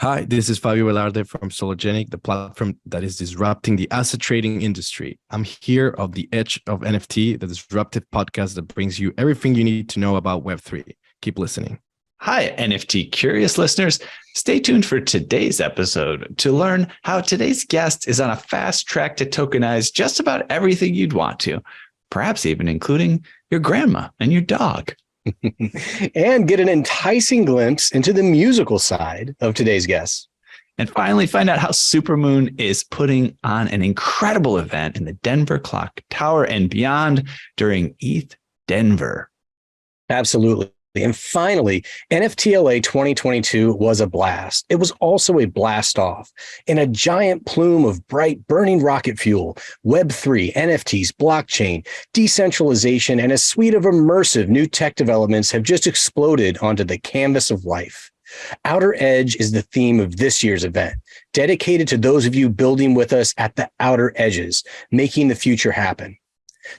Hi, this is Favio Velarde from Sologenic, the platform that is disrupting the asset trading industry. I'm here of the Edge of NFT, the disruptive podcast that brings you everything you need to know about Web3. Keep listening. Hi, NFT curious listeners. Stay tuned for today's episode to learn how today's guest is on a fast track to tokenize just about everything you'd want to, perhaps even including your grandma and your dog. And get an enticing glimpse into the musical side of today's guest. And finally, find out how Supermoon is putting on an incredible event in the Denver Clock Tower and beyond during ETH Denver. Absolutely. And finally, NFTLA 2022 was a blast. It was also a blast off. In a giant plume of bright burning rocket fuel, Web3, NFTs, blockchain, decentralization, and a suite of immersive new tech developments have just exploded onto the canvas of life. Outer Edge is the theme of this year's event, dedicated to those of you building with us at the outer edges, making the future happen.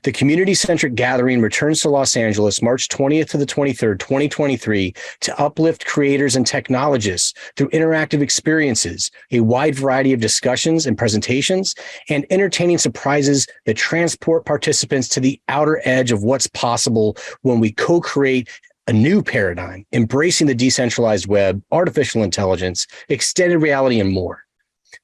The community-centric gathering returns to Los Angeles March 20th to the 23rd, 2023, to uplift creators and technologists through interactive experiences, a wide variety of discussions and presentations, and entertaining surprises that transport participants to the outer edge of what's possible when we co-create a new paradigm, embracing the decentralized web, artificial intelligence, extended reality, and more.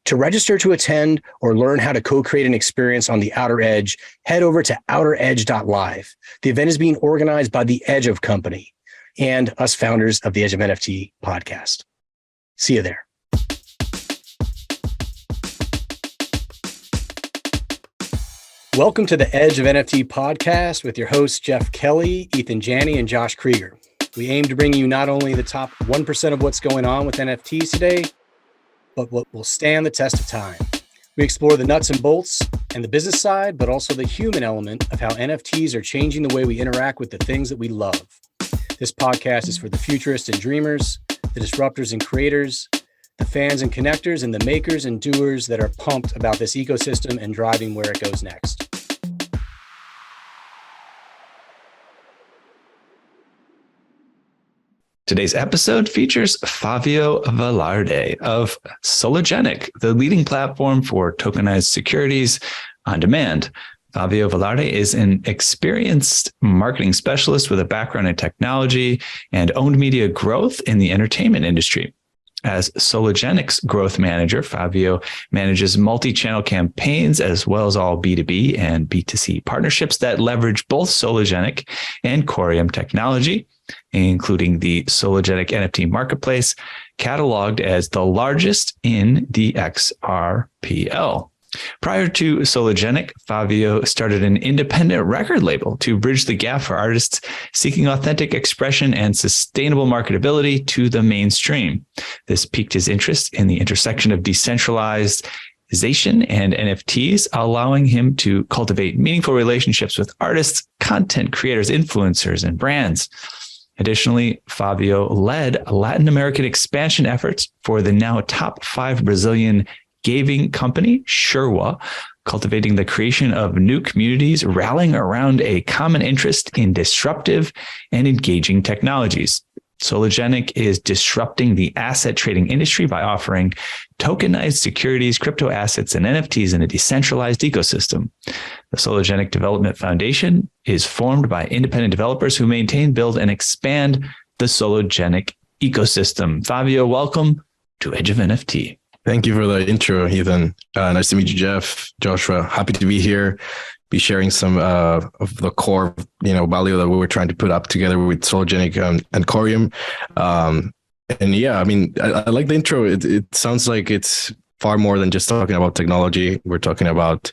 To register to attend or learn how to co-create an experience on the Outer Edge, head over to outeredge.live. The event is being organized by the Edge of Company and us founders of the Edge of NFT podcast. See you there. Welcome to the Edge of NFT podcast with your hosts, Jeff Kelly, Ethan Janney, and Josh Krieger. We aim to bring you not only the top 1% of what's going on with NFTs today, but what will stand the test of time. We explore the nuts and bolts and the business side, but also the human element of how NFTs are changing the way we interact with the things that we love. This podcast is for the futurists and dreamers, the disruptors and creators, the fans and connectors, and the makers and doers that are pumped about this ecosystem and driving where it goes next. Today's episode features Favio Velarde of Sologenic, the leading platform for tokenized securities on demand. Favio Velarde is an experienced marketing specialist with a background in technology and owned media growth in the entertainment industry. As Sologenic's growth manager, Fabio manages multi-channel campaigns as well as all B2B and B2C partnerships that leverage both Sologenic and Corium technology, including the Sologenic NFT Marketplace, cataloged as the largest in the XRPL. Prior to Sologenic, Fabio started an independent record label to bridge the gap for artists seeking authentic expression and sustainable marketability to the mainstream. This piqued his interest in the intersection of decentralization and NFTs, allowing him to cultivate meaningful relationships with artists, content creators, influencers, and brands. Additionally, Fabio led Latin American expansion efforts for the now top 5 Brazilian gaming company, Sherwa, cultivating the creation of new communities rallying around a common interest in disruptive and engaging technologies. Sologenic is disrupting the asset trading industry by offering tokenized securities, crypto assets, and NFTs in a decentralized ecosystem. The Sologenic Development Foundation is formed by independent developers who maintain, build, and expand the Sologenic ecosystem. Fabio, welcome to Edge of NFT. Thank you for the intro, Ethan. Nice to meet you, Jeff, Joshua. Happy to be here, be sharing some of the core, value that we were trying to put up together with Sologenic and Coreum. And yeah, I mean, I like the intro. It sounds like it's far more than just talking about technology. We're talking about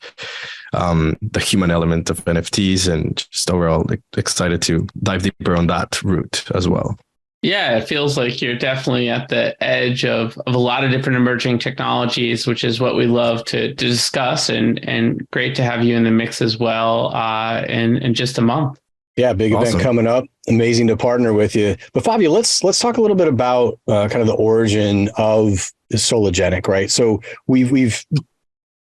the human element of NFTs, and just overall excited to dive deeper on that route as well. Yeah, it feels like you're definitely at the edge of a lot of different emerging technologies, which is what we love to discuss, and great to have you in the mix as well in just a month. Yeah, big event coming up. Amazing to partner with you. But Fabio, let's talk a little bit about kind of the origin of Sologenic, right? So we've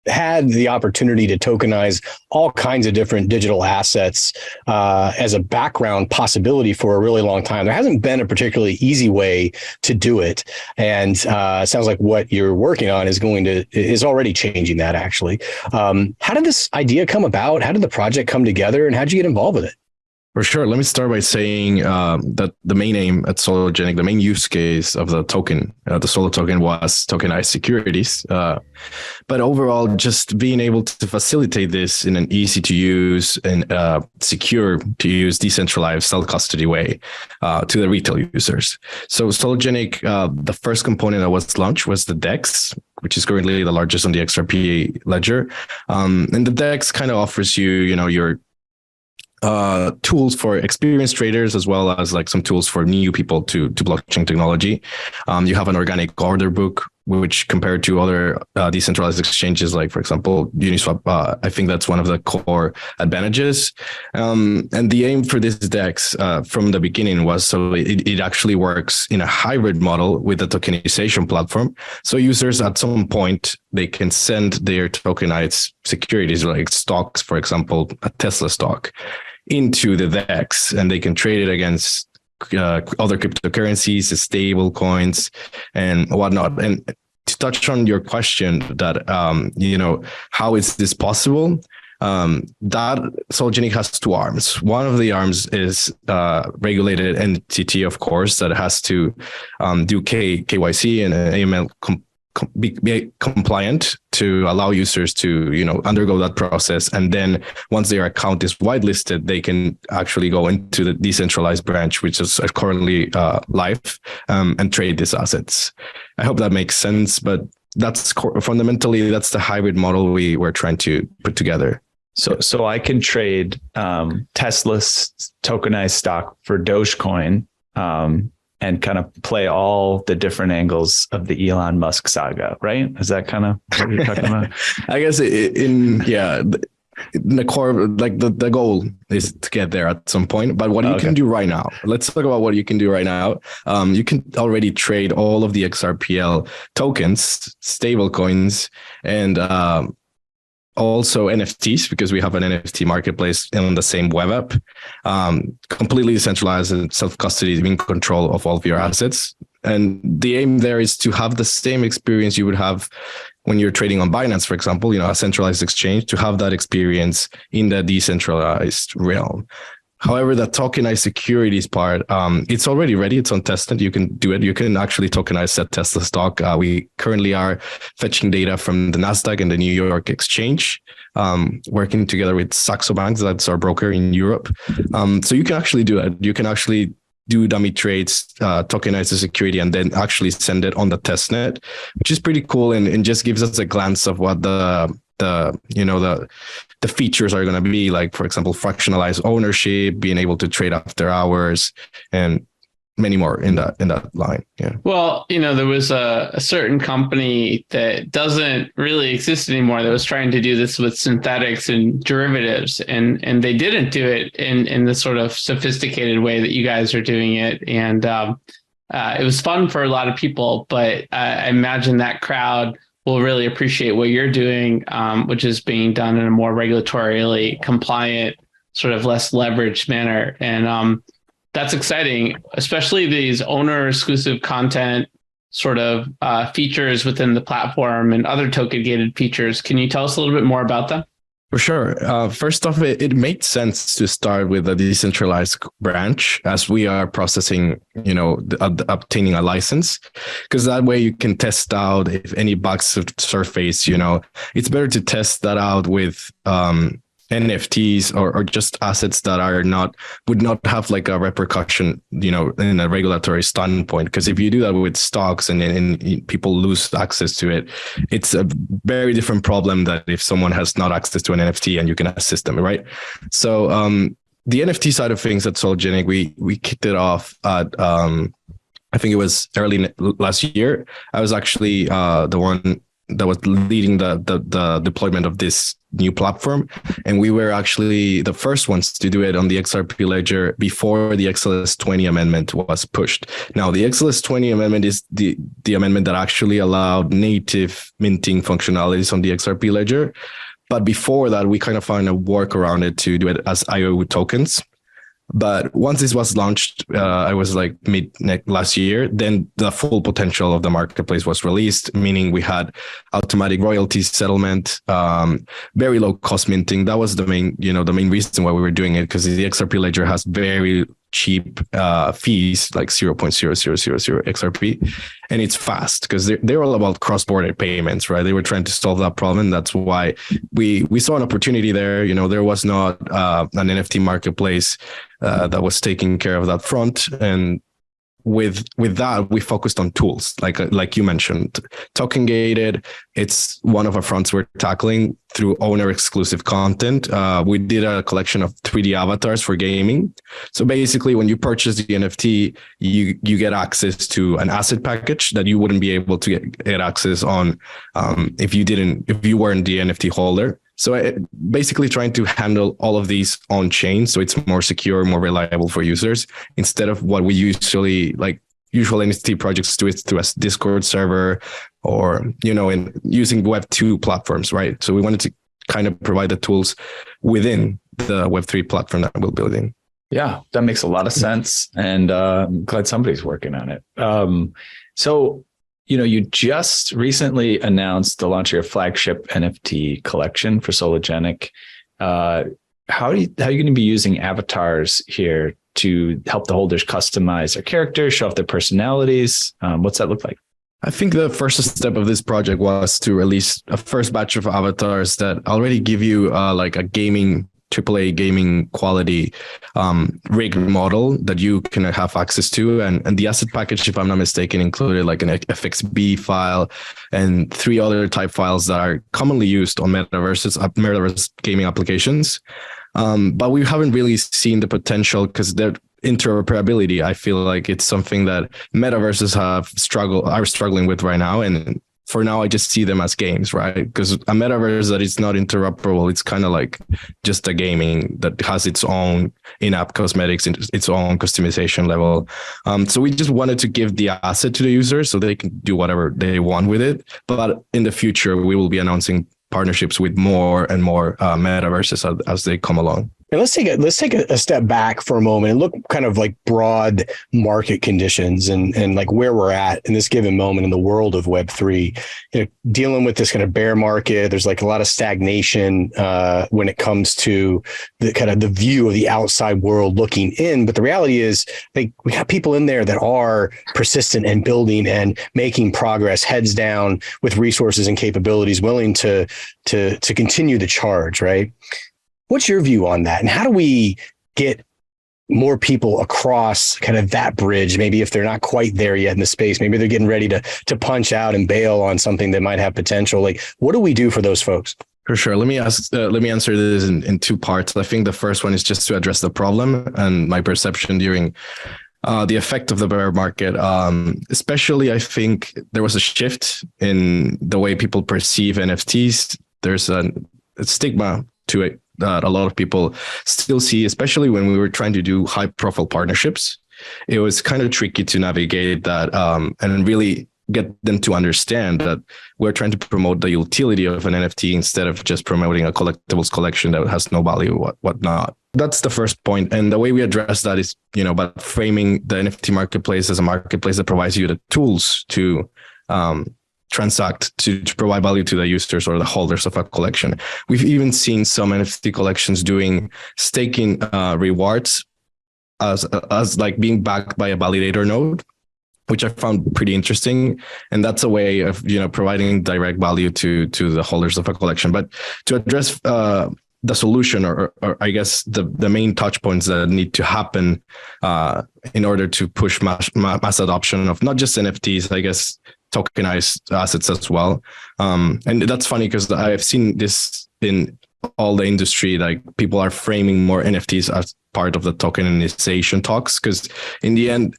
had the opportunity to tokenize all kinds of different digital assets as a background possibility for a really long time. There hasn't been a particularly easy way to do it. And it sounds like what you're working on is already changing that, actually. How did this idea come about? How did the project come together, and how did you get involved with it? For sure. Let me start by saying that the main aim at Sologenic, the main use case of the token, the Solo token, was tokenized securities. But overall, just being able to facilitate this in an easy to use and secure to use decentralized self-custody way to the retail users. So Sologenic, the first component that was launched was the DEX, which is currently the largest on the XRPL ledger. And the DEX kind of offers you, your tools for experienced traders, as well as like some tools for new people to blockchain technology. You have an organic order book, which compared to other decentralized exchanges, like for example, Uniswap, I think that's one of the core advantages. And the aim for this DEX from the beginning was so it actually works in a hybrid model with the tokenization platform. So users at some point, they can send their tokenized securities like stocks, for example, a Tesla stock, into the DEX, and they can trade it against other cryptocurrencies, stable coins, and whatnot. And to touch on your question that, how is this possible? That Sologenic has two arms. One of the arms is regulated entity, of course, that has to do KYC and AML be compliant to allow users to, undergo that process. And then once their account is whitelisted, they can actually go into the decentralized branch, which is currently live, and trade these assets. I hope that makes sense, but that's fundamentally, that's the hybrid model we were trying to put together. So I can trade Tesla's tokenized stock for Dogecoin, and kind of play all the different angles of the Elon Musk saga, right? Is that kind of what you're talking about? I guess in the core, like the goal is to get there at some point. But what you can do right now, let's talk about what you can do right now. You can already trade all of the XRPL tokens, stable coins, and also NFTs, because we have an NFT marketplace on the same web app, completely decentralized and self-custody, in control of all of your assets. And the aim there is to have the same experience you would have when you're trading on Binance, for example, a centralized exchange, to have that experience in the decentralized realm. However, the tokenized securities part, it's already ready. It's on testnet. You can do it. You can actually tokenize that Tesla stock. We currently are fetching data from the Nasdaq and the New York Exchange, working together with Saxo Bank. That's our broker in Europe. So you can actually do it. You can actually do dummy trades, tokenize the security, and then actually send it on the testnet, which is pretty cool, and just gives us a glance of what the features are going to be, like, for example, fractionalized ownership, being able to trade after hours, and many more in that line. Yeah. Well, there was a certain company that doesn't really exist anymore that was trying to do this with synthetics and derivatives, and they didn't do it in the sort of sophisticated way that you guys are doing it. And it was fun for a lot of people, but I imagine that crowd will really appreciate what you're doing, which is being done in a more regulatorily compliant, sort of less leveraged manner. And that's exciting, especially these owner exclusive content sort of features within the platform and other token gated features. Can you tell us a little bit more about them? For sure. First off, it made sense to start with a decentralized branch, as we are processing, obtaining a license, because that way you can test out if any bugs surface. It's better to test that out with NFTs or just assets that would not have like a repercussion, in a regulatory standpoint. Because if you do that with stocks and people lose access to it, it's a very different problem than if someone has not access to an NFT and you can assist them, right? So the NFT side of things at Sologenic, we kicked it off at I think it was early last year. I was actually the one that was leading the deployment of this new platform, and we were actually the first ones to do it on the XRP ledger before the XLS 20 amendment was pushed. Now, the XLS 20 amendment is the amendment that actually allowed native minting functionalities on the XRP ledger. But before that, we kind of found a workaround it to do it as IOU tokens. But once this was launched, I was like mid last year, then the full potential of the marketplace was released, meaning we had automatic royalty settlement, very low cost minting. That was the main reason why we were doing it, because the XRP ledger has very cheap fees, like 0.0000 XRP, and it's fast because they're all about cross-border payments, right? They were trying to solve that problem. That's why we saw an opportunity there. There was not an NFT marketplace that was taking care of that front, and with that, we focused on tools like you mentioned, token gated. It's one of our fronts we're tackling through owner exclusive content. We did a collection of 3D avatars for gaming. So basically, when you purchase the NFT, you get access to an asset package that you wouldn't be able to get access on if you weren't the NFT holder. So basically trying to handle all of these on chain, so it's more secure, more reliable for users, instead of what we usual NFT projects do it through a Discord server or, in using Web2 platforms, right? So we wanted to kind of provide the tools within the Web3 platform that we're building. Yeah, that makes a lot of sense. And I'm glad somebody's working on it. So you just recently announced the launch of your flagship NFT collection for Sologenic. How are you going to be using avatars here to help the holders customize their characters, show off their personalities? What's that look like? I think the first step of this project was to release a first batch of avatars that already give you like a AAA gaming quality rigged model that you can have access to, and the asset package, if I'm not mistaken, included like an FXB file and 3 other type files that are commonly used on metaverse gaming applications. But we haven't really seen the potential because their interoperability, I feel like it's something that metaverses are struggling with right now. And for now, I just see them as games, right? Because a metaverse that is not interoperable, it's kind of like just a gaming that has its own in-app cosmetics, its own customization level. So we just wanted to give the asset to the user so they can do whatever they want with it. But in the future, we will be announcing partnerships with more and more metaverses as they come along. And let's take a step back for a moment and look kind of like broad market conditions and like where we're at in this given moment in the world of Web3. Dealing with this kind of bear market, there's like a lot of stagnation when it comes to the kind of the view of the outside world looking in. But the reality is, we have people in there that are persistent and building and making progress, heads down, with resources and capabilities, willing to continue the charge, right? What's your view on that? And how do we get more people across kind of that bridge? Maybe if they're not quite there yet in the space, maybe they're getting ready to punch out and bail on something that might have potential. Like, what do we do for those folks? For sure. Let me answer this in 2 parts. I think the first one is just to address the problem and my perception during the effect of the bear market. Especially, I think there was a shift in the way people perceive NFTs. There's a stigma to it that a lot of people still see, especially when we were trying to do high profile partnerships. It was kind of tricky to navigate that and really get them to understand that we're trying to promote the utility of an NFT instead of just promoting a collectibles collection that has no value, whatnot. That's the first point. And the way we address that is, by framing the NFT marketplace as a marketplace that provides you the tools to transact, to provide value to the users or the holders of a collection. We've even seen some NFT collections doing staking rewards as like being backed by a validator node, which I found pretty interesting. And that's a way of, providing direct value to the holders of a collection. But to address the solution or I guess the main touch points that need to happen in order to push mass adoption of not just NFTs, I guess, tokenized assets as well. And that's funny because I have seen this in all the industry, like people are framing more NFTs as part of the tokenization talks, because in the end,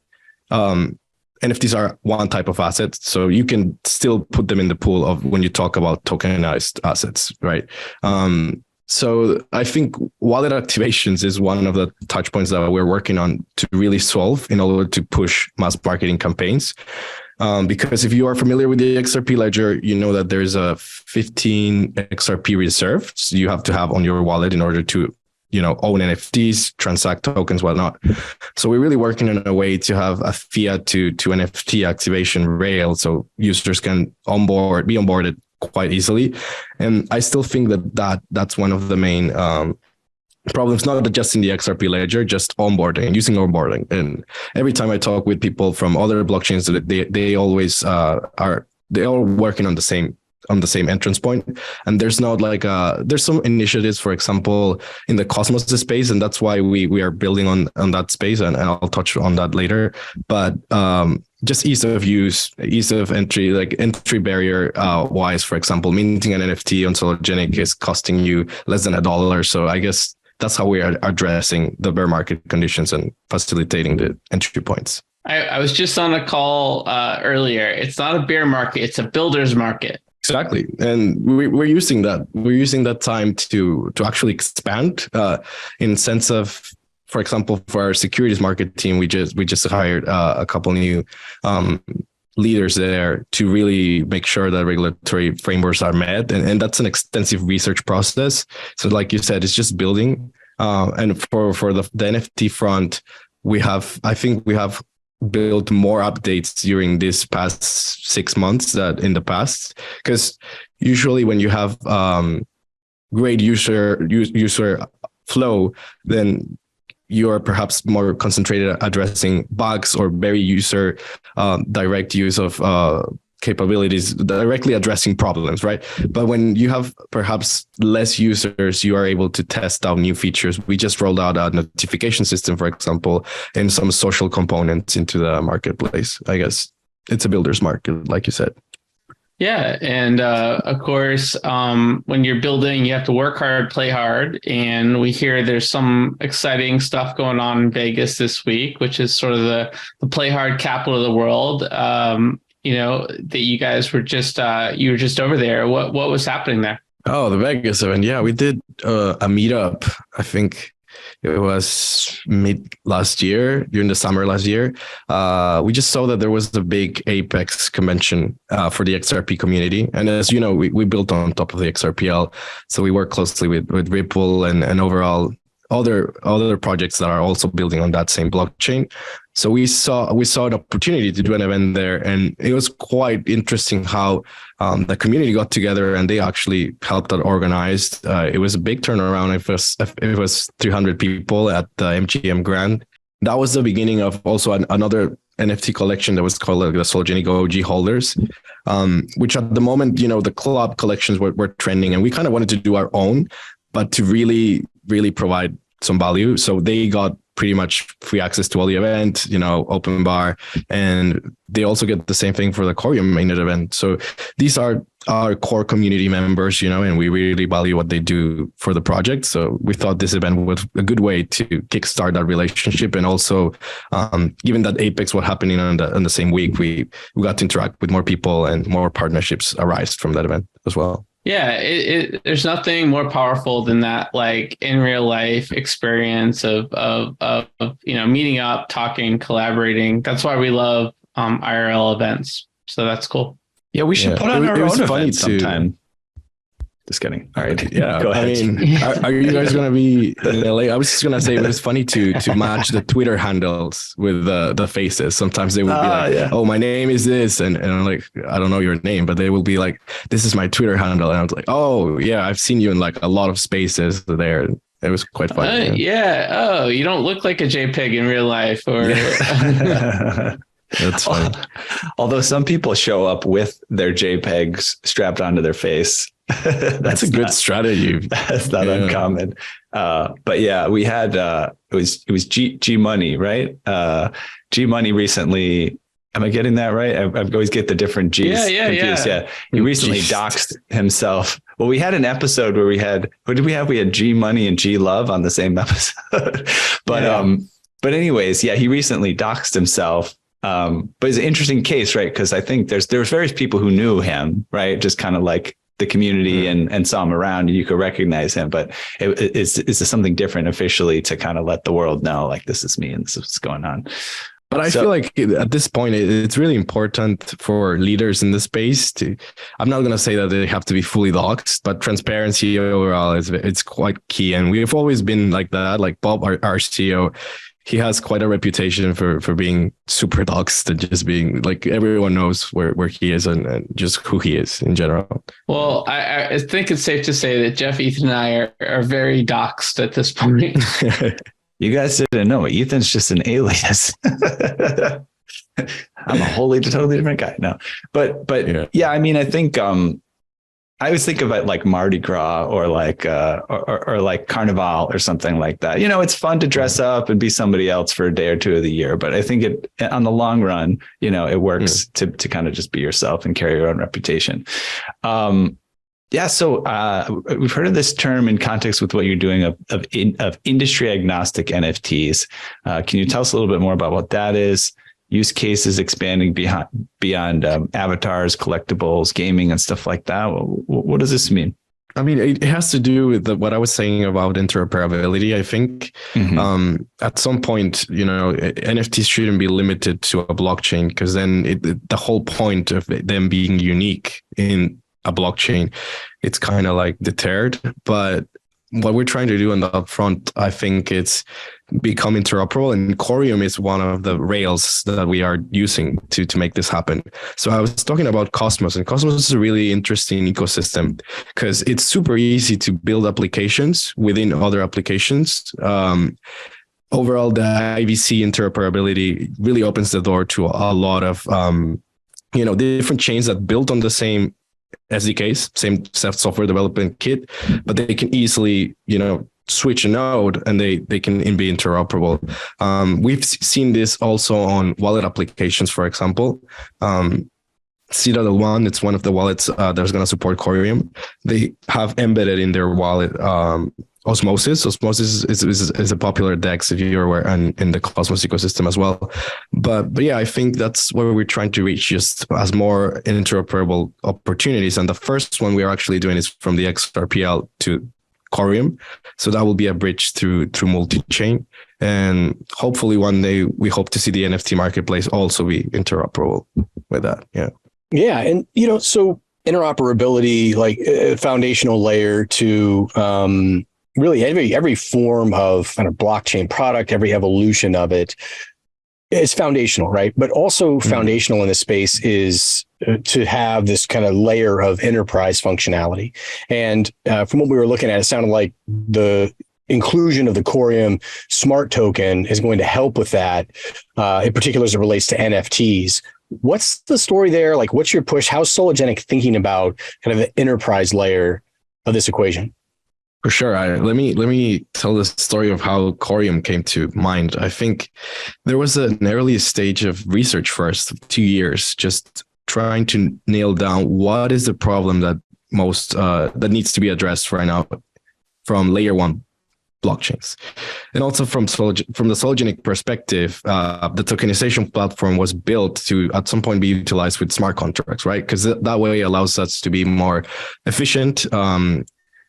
NFTs are one type of asset, so you can still put them in the pool of when you talk about tokenized assets, right? So I think wallet activations is one of the touch points that we're working on to really solve in order to push mass marketing campaigns. Because if you are familiar with the XRP ledger, you know that there's a 15 XRP reserve so you have to have on your wallet in order to, own NFTs, transact tokens, whatnot. So we're really working on a way to have a fiat to NFT activation rail so users can be onboarded quite easily. And I still think that's one of the main problems, not just in the XRP ledger, just using onboarding. And every time I talk with people from other blockchains, they always they're all working on the same entrance point. And there's not there's some initiatives, for example, in the Cosmos space, and that's why we are building on that space, and I'll touch on that later. But just ease of use, ease of entry, like entry barrier wise, for example, minting an NFT on Sologenic is costing you less than $1. So I guess that's how we are addressing the bear market conditions and facilitating the entry points. I was just on a call earlier. It's not a bear market, it's a builder's market. Exactly. And we're using that. We're using that time to actually expand in sense of, for example, for our securities market team, we just hired a couple new leaders there to really make sure that regulatory frameworks are met. And that's an extensive research process. So like you said, it's just building. And for the NFT front, I think we have built more updates during this past 6 months than in the past, because usually when you have great user flow, then you are perhaps more concentrated at addressing bugs or very user direct use of capabilities, directly addressing problems, right? But when you have perhaps less users, you are able to test out new features. We just rolled out a notification system, for example, and some social components into the marketplace. I guess it's a builder's market, like you said. Yeah. And of course, when you're building, you have to work hard, play hard. And we hear there's some exciting stuff going on in Vegas this week, which is sort of the play hard capital of the world. That you guys were just over there. What was happening there? Oh, the Vegas event. Yeah, we did a meetup. I think it was during the summer last year. We just saw that there was a big Apex convention for the XRP community. And as you know, we built on top of the XRPL. So we work closely with Ripple and overall other projects that are also building on that same blockchain. So we saw an opportunity to do an event there, and it was quite interesting how the community got together and they actually helped out organize. It was a big turnaround. It was 300 people at the MGM Grand. That was the beginning of also another NFT collection that was called the Sologenic OG holders, which at the moment, the club collections were trending, and we kind of wanted to do our own, but to really, really provide some value. So they got pretty much free access to all the event, open bar, and they also get the same thing for the Corium mainnet event. So these are our core community members, and we really value what they do for the project. So we thought this event was a good way to kickstart that relationship. And also, given that Apex was happening on the same week, we got to interact with more people and more partnerships arise from that event as well. Yeah, there's nothing more powerful than that, like in real life experience of meeting up, talking, collaborating. That's why we love IRL events. So that's cool. Yeah, we should put on our own event sometime. Just kidding. All right. Yeah. Go ahead. I mean, are you guys going to be in LA? I was just going to say it was funny to match the Twitter handles with the faces. Sometimes they would be like, oh, my name is this. And I'm like, I don't know your name, but they will be like, this is my Twitter handle. And I was like, oh, yeah, I've seen you in like a lot of spaces there. It was quite funny. Yeah. Oh, you don't look like a JPEG in real life. Or That's funny. Although some people show up with their JPEGs strapped onto their face. That's a good strategy. That's not uncommon. But yeah, we had it was G Money, right? G Money recently. Am I getting that right? I always get the different G's confused. Yeah. He recently doxed himself. Well, we had an episode where what did we have? We had G Money and G Love on the same episode. But anyways, yeah, he recently doxed himself. But it's an interesting case, right? Because I think there's various people who knew him, right? Just kind of like the community and saw him around, and you could recognize him. But it's something different officially to kind of let the world know, like, this is me and this is what's going on. But I feel like at this point, it's really important for leaders in the space to, I'm not going to say that they have to be fully doxed, but transparency overall it's quite key. And we've always been like that. Like Bob, our CEO, he has quite a reputation for being super doxed and just being like, everyone knows where he is and just who he is in general. Well, I think it's safe to say that Jeff, Ethan, and I are very doxed at this point. You guys didn't know, Ethan's just an alias. I'm a totally different guy. No, but yeah, I mean, I think I always think of it like Mardi Gras or like or like Carnival or something like that. You know, it's fun to dress up and be somebody else for a day or two of the year, but I think it on the long run, you know, it works to kind of just be yourself and carry your own reputation. Yeah, so we've heard of this term in context with what you're doing of industry agnostic NFTs. Can you tell us a little bit more about what that is? Use cases expanding beyond avatars, collectibles, gaming, and stuff like that. What does this mean? I mean, it has to do with what I was saying about interoperability. I think at some point, you know, NFTs shouldn't be limited to a blockchain, because then the whole point of them being unique in a blockchain, it's kind of like deterred. But what we're trying to do on the upfront, I think it's become interoperable, and Corium is one of the rails that we are using to make this happen. So I was talking about Cosmos, and Cosmos is a really interesting ecosystem because it's super easy to build applications within other applications. Overall, the IBC interoperability really opens the door to a lot of different chains that built on the same SDKs, same software development kit, but they can easily, switch a node and they can be interoperable. We've seen this also on wallet applications, for example. Citadel1, it's one of the wallets that's going to support Corium. They have embedded in their wallet Osmosis. Osmosis is a popular DEX, if you're aware, and in the Cosmos ecosystem as well. But yeah, I think that's where we're trying to reach, just as more interoperable opportunities. And the first one we are actually doing is from the XRPL to Corium. So that will be a bridge through multi-chain. And hopefully one day we hope to see the NFT marketplace also be interoperable with that. Yeah. Yeah. And, so interoperability, like a foundational layer to really every form of kind of blockchain product, every evolution of it is foundational, right? But also foundational in this space is to have this kind of layer of enterprise functionality. And from what we were looking at, it sounded like the inclusion of the Corium smart token is going to help with that, in particular as it relates to NFTs. What's the story there? Like, what's your push? How's Sologenic thinking about kind of the enterprise layer of this equation? For sure. Let me tell the story of how Corium came to mind. I think there was an early stage of research first, 2 years, just trying to nail down what is the problem that that needs to be addressed right now from layer one blockchains. And also from the Sologenic perspective, the tokenization platform was built to at some point be utilized with smart contracts, right? Because that way allows us to be more efficient,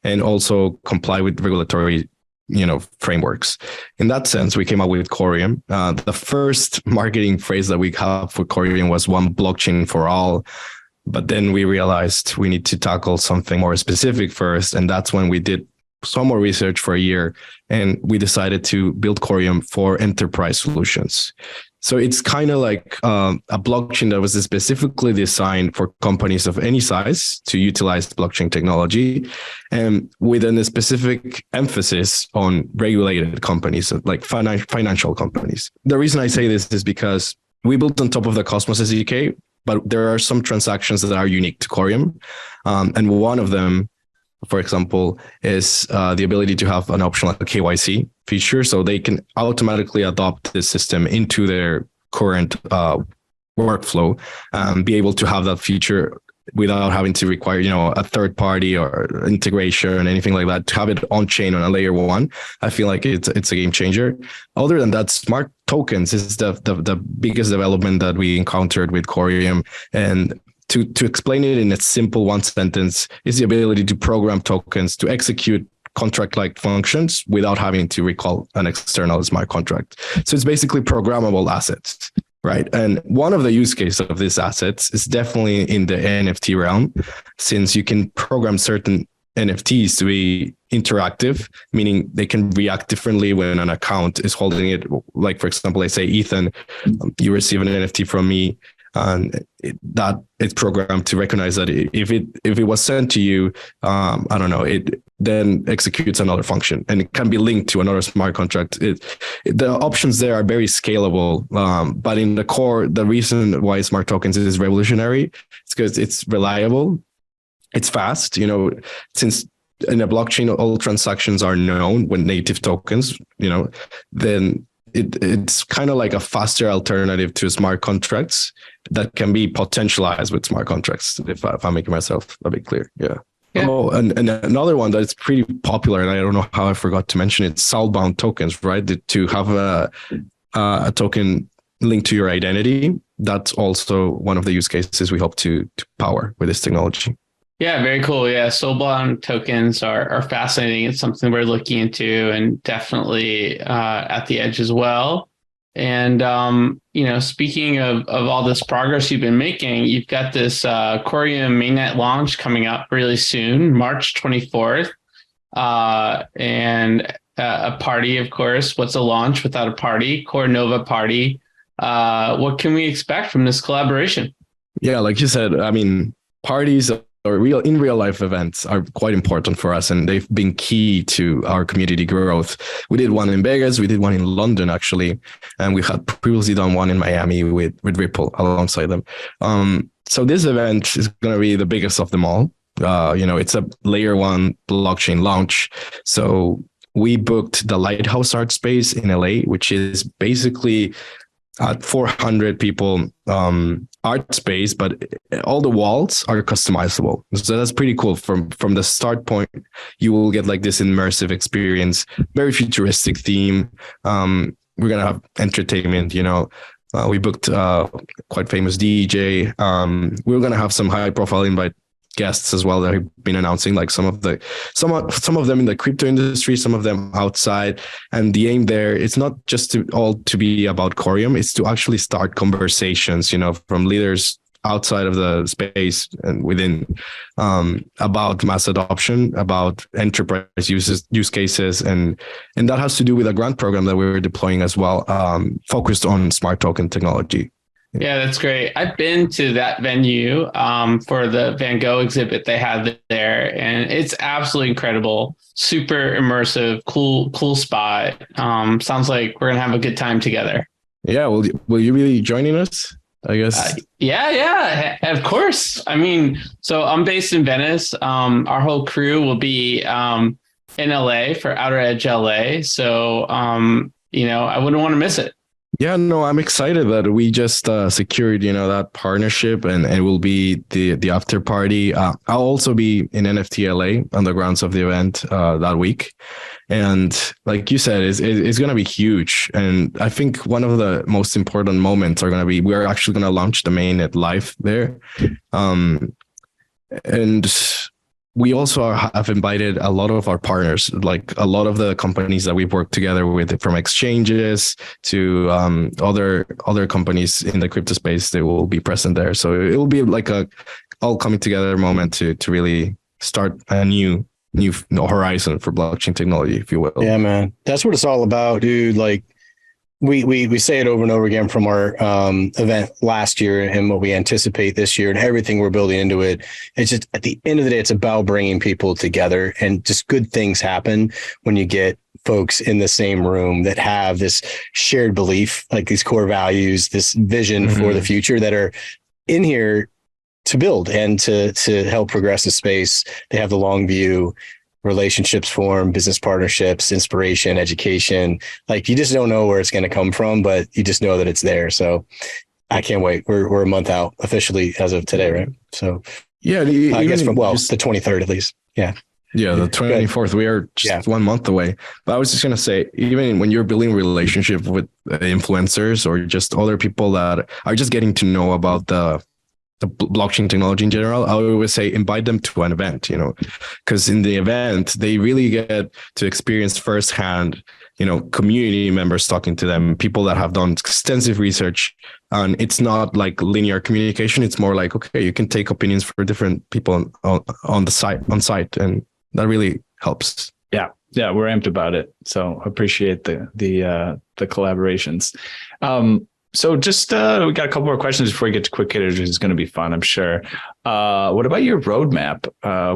and also comply with regulatory, frameworks. In that sense, we came up with Corium. The first marketing phrase that we have for Corium was one blockchain for all. But then we realized we need to tackle something more specific first. And that's when we did some more research for a year, and we decided to build Corium for enterprise solutions. So it's kind of like a blockchain that was specifically designed for companies of any size to utilize blockchain technology, and with a specific emphasis on regulated companies, like financial companies. The reason I say this is because we built on top of the Cosmos SDK, but there are some transactions that are unique to Corium. And one of them, for example, is the ability to have an optional KYC feature, so they can automatically adopt this system into their current workflow, be able to have that feature without having to require, a third party or integration, anything like that, to have it on chain on a layer one. I feel like it's a game changer. Other than that, smart tokens is the biggest development that we encountered with Corium. And to explain it in a simple one sentence is the ability to program tokens to execute contract-like functions without having to recall an external smart contract. So it's basically programmable assets, right? And one of the use cases of these assets is definitely in the NFT realm, since you can program certain NFTs to be interactive, meaning they can react differently when an account is holding it. Like, for example, I say, Ethan, you receive an NFT from me, and that it's programmed to recognize that if it was sent to you, I don't know, it then executes another function, and it can be linked to another smart contract. The options there are very scalable, but in the core, the reason why smart tokens is revolutionary is because it's reliable, it's fast. Since in a blockchain, all transactions are known when native tokens, then it's kind of like a faster alternative to smart contracts that can be potentialized with smart contracts, if I'm making myself a bit clear. Yeah. Oh, and another one that's pretty popular, and I don't know how I forgot to mention it, soulbound tokens, right? To have a token linked to your identity. That's also one of the use cases we hope to power with this technology. Yeah, very cool. Yeah, soulbound tokens are fascinating. It's something we're looking into, and definitely at the edge as well. And speaking of all this progress you've been making, you've got this Corium mainnet launch coming up really soon, March 24th, and a party, of course. What's a launch without a party? Core Nova party. What can we expect from this collaboration? Yeah, like you said, I mean, parties or real life events are quite important for us, and they've been key to our community growth. We did one in Vegas, we did one in London actually, and we had previously done one in Miami with Ripple alongside them. So this event is going to be the biggest of them all. It's a layer one blockchain launch. So we booked the Lighthouse Art Space in LA, which is basically 400 people art space, but all the walls are customizable. So that's pretty cool. From the start point, you will get like this immersive experience, very futuristic theme. We're gonna have entertainment. We booked quite famous DJ. We're gonna have some high profile invite guests as well that have been announcing, like some of them in the crypto industry, some of them outside. And the aim there, it's not just to be about Corium, it's to actually start conversations, from leaders outside of the space and within, about mass adoption, about enterprise use cases, and that has to do with a grant program that we're deploying as well, focused on smart token technology. Yeah, that's great. I've been to that venue for the Van Gogh exhibit they had there, and it's absolutely incredible. Super immersive, cool spot. Sounds like we're gonna have a good time together. Yeah, will you be joining us? I guess. Yeah, of course. I mean, so I'm based in Venice. Our whole crew will be in LA for Outer Edge LA. So I wouldn't want to miss it. Yeah, no, I'm excited that we just secured, that partnership, and it will be the after party. I'll also be in NFT LA on the grounds of the event that week. And like you said, it's going to be huge. And I think one of the most important moments are going to be, we're actually going to launch the mainnet live there. And we also have invited a lot of our partners, like a lot of the companies that we've worked together with, from exchanges to other companies in the crypto space. They will be present there. So it will be like a all coming together moment to really start a new horizon for blockchain technology, if you will. Yeah, man, that's what it's all about, dude. Like we say it over and over again from our event last year and what we anticipate this year and everything we're building into it. It's just, at the end of the day, it's about bringing people together, and just good things happen when you get folks in the same room that have this shared belief, like these core values, this vision for the future, that are in here to build and to help progress the space. They have the long view. Relationships form, business partnerships, inspiration, education. Like, you just don't know where it's going to come from, but you just know that it's there. So I can't wait. We're a month out officially as of today, right? So Yeah, I guess the 23rd at least. Yeah. Yeah, the 24th. We are just 1 month away. But I was just gonna say, even when you're building a relationship with influencers or just other people that are just getting to know about the blockchain technology in general, I always say invite them to an event, because in the event they really get to experience firsthand, community members talking to them, people that have done extensive research. And it's not like linear communication. It's more like, okay, you can take opinions for different people on site, and that really helps. Yeah, we're amped about it. So appreciate the collaborations. So just we got a couple more questions before we get to quick hitters, which is going to be fun, I'm sure. What about your roadmap?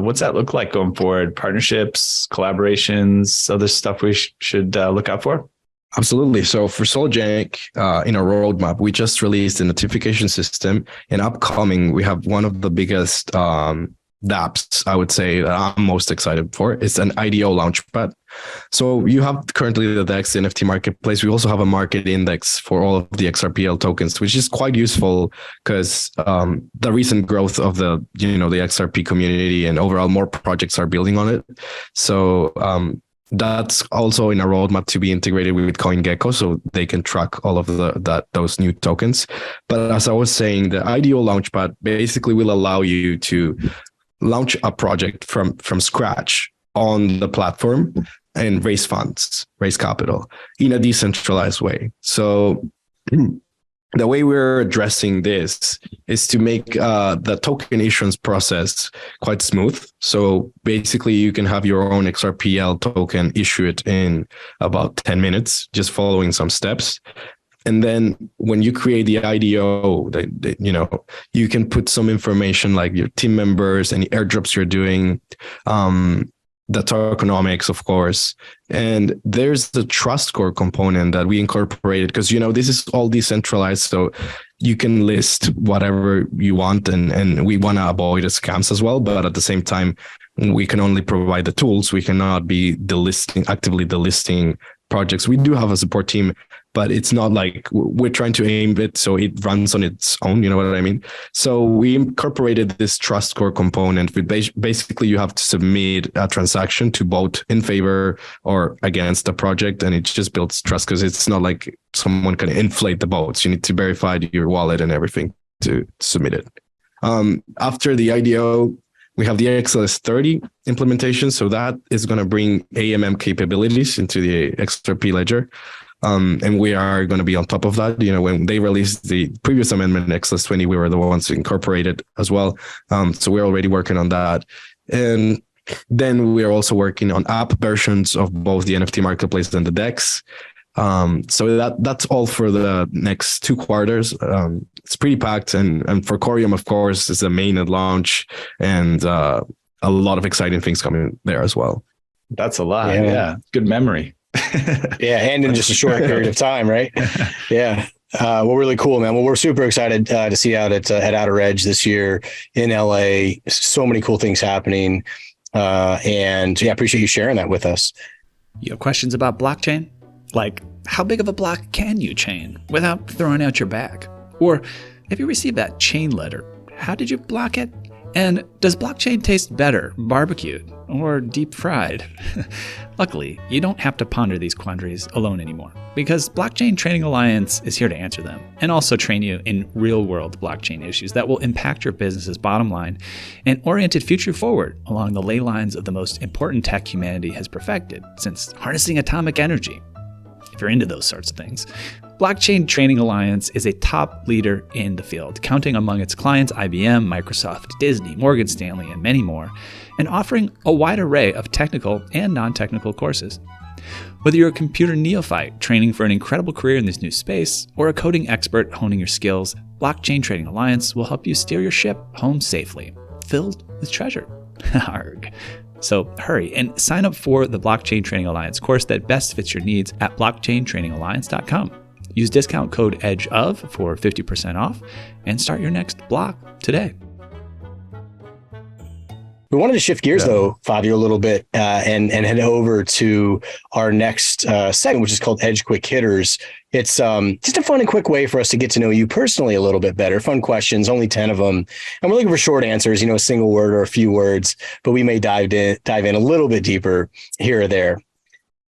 What's that look like going forward? Partnerships, collaborations, other stuff we should look out for? Absolutely. So for Sologenic, in our roadmap, we just released a notification system. And upcoming, we have one of the biggest dApps, I would say, that I'm most excited for. It's an IDO launchpad. So you have currently the DEX NFT Marketplace. We also have a market index for all of the XRPL tokens, which is quite useful because the recent growth of the XRP community and overall more projects are building on it. So that's also in a roadmap to be integrated with CoinGecko, so they can track all of those new tokens. But as I was saying, the IDO launchpad basically will allow you to launch a project from scratch on the platform and raise funds, raise capital in a decentralized way. So the way we're addressing this is to make the token issuance process quite smooth. So basically you can have your own XRPL token, issue it in about 10 minutes, just following some steps. And then when you create the IDO, you can put some information like your team members, any airdrops you're doing, the tokenomics, of course. And there's the trust score component that we incorporated because, this is all decentralized. So you can list whatever you want. And we want to avoid scams as well. But at the same time, we can only provide the tools. We cannot be actively delisting projects. We do have a support team, but it's not like we're trying to aim it so it runs on its own. You know what I mean? So we incorporated this trust score component. Basically, you have to submit a transaction to vote in favor or against the project, and it just builds trust because it's not like someone can inflate the votes. You need to verify your wallet and everything to submit it. After the IDO, we have the XLS30 implementation. So that is going to bring AMM capabilities into the XRP ledger. And we are going to be on top of that. When they released the previous amendment, XLS20, we were the ones to incorporate it as well. So we're already working on that. And then we are also working on app versions of both the NFT Marketplace and the DEX. So that's all for the next 2 quarters. It's pretty packed. And for Corium, of course, is the main at launch and a lot of exciting things coming there as well. That's a lot. Yeah. Good memory. Yeah, and in just a short period of time, right? Yeah. Well, really cool, man. Well, we're super excited to see you out at Outer Edge this year in LA. So many cool things happening. And yeah, appreciate you sharing that with us. You have questions about blockchain? Like, how big of a block can you chain without throwing out your bag? Or if you received that chain letter, how did you block it? And does blockchain taste better barbecued or deep fried? Luckily, you don't have to ponder these quandaries alone anymore, because Blockchain Training Alliance is here to answer them and also train you in real-world blockchain issues that will impact your business's bottom line and orient it future forward along the ley lines of the most important tech humanity has perfected since harnessing atomic energy. If you're into those sorts of things, Blockchain Training Alliance is a top leader in the field, counting among its clients IBM, Microsoft, Disney, Morgan Stanley, and many more, and offering a wide array of technical and non-technical courses. Whether you're a computer neophyte training for an incredible career in this new space, or a coding expert honing your skills, Blockchain Training Alliance will help you steer your ship home safely, filled with treasure. Arg. So hurry and sign up for the Blockchain Training Alliance course that best fits your needs at blockchaintrainingalliance.com. Use discount code EDGEOF for 50% off and start your next block today. We wanted to shift gears though, Fabio, a little bit and head over to our next segment, which is called Edge Quick Hitters. It's just a fun and quick way for us to get to know you personally a little bit better. Fun questions, only 10 of them. And we're looking for short answers, a single word or a few words, but we may dive in a little bit deeper here or there.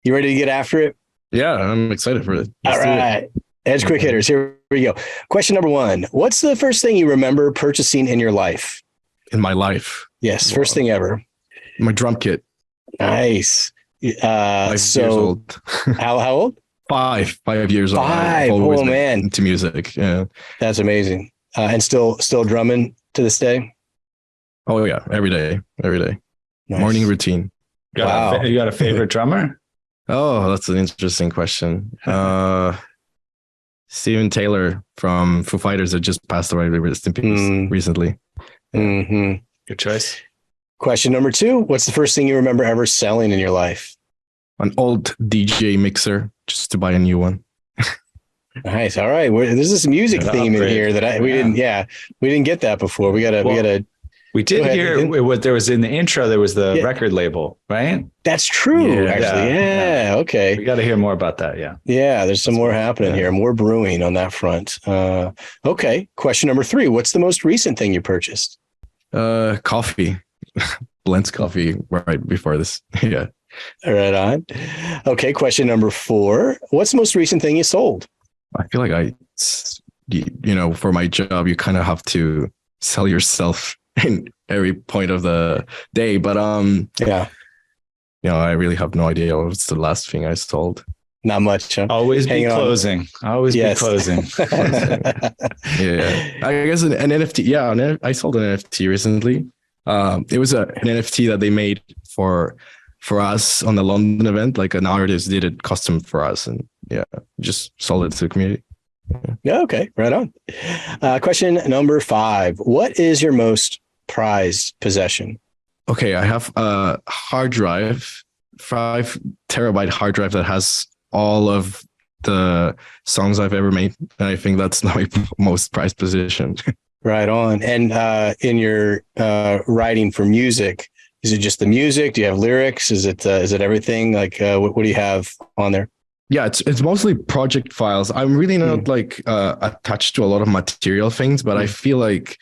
You ready to get after it? Yeah, I'm excited for it. All right. Edge Quick Hitters. Here we go. Question number 1. What's the first thing you remember purchasing in your life? In my life. Yes. First thing ever. My drum kit. Nice. 5 years old. How old? 5 years old. 5. Oh man. Into music. Yeah. That's amazing. And still drumming to this day. Oh yeah. Every day. Nice. Morning routine. You got a favorite drummer? Oh, that's an interesting question. Steven Taylor from Foo Fighters that just passed away recently. Mm-hmm. Good choice. Question number 2. What's the first thing you remember ever selling in your life? An old DJ mixer, just to buy a new one. Nice. All right. There's this music theme in here that we didn't get that before. We did hear what there was in the intro. There was the record label, right? That's true. Actually. Yeah. Okay. We got to hear more about that. Yeah. Yeah. There's some more happening here. More brewing on that front. Okay. Question number 3. What's the most recent thing you purchased? Coffee. Blends coffee right before this. Yeah. Right on. Okay. Question number 4. What's the most recent thing you sold? I feel like for my job, you kind of have to sell yourself in every point of the day. But I really have no idea what's the last thing I sold. Not much. Huh? Always be closing. Always be closing. Yeah. I guess an NFT. Yeah, I sold an NFT recently. It was an NFT that they made for us on the London event. Like an artist did it custom for us, and just sold it to the community. Yeah. Okay. Right on. Question number 5. What is your most prized possession? Okay, I have a hard drive, 5 terabyte hard drive that has all of the songs I've ever made, and I think that's my most prized possession. Right on. And in your writing for music, is it just the music? Do you have lyrics? Is it everything? Like what do you have on there? Yeah, it's mostly project files. I'm really not attached to a lot of material things, but I feel like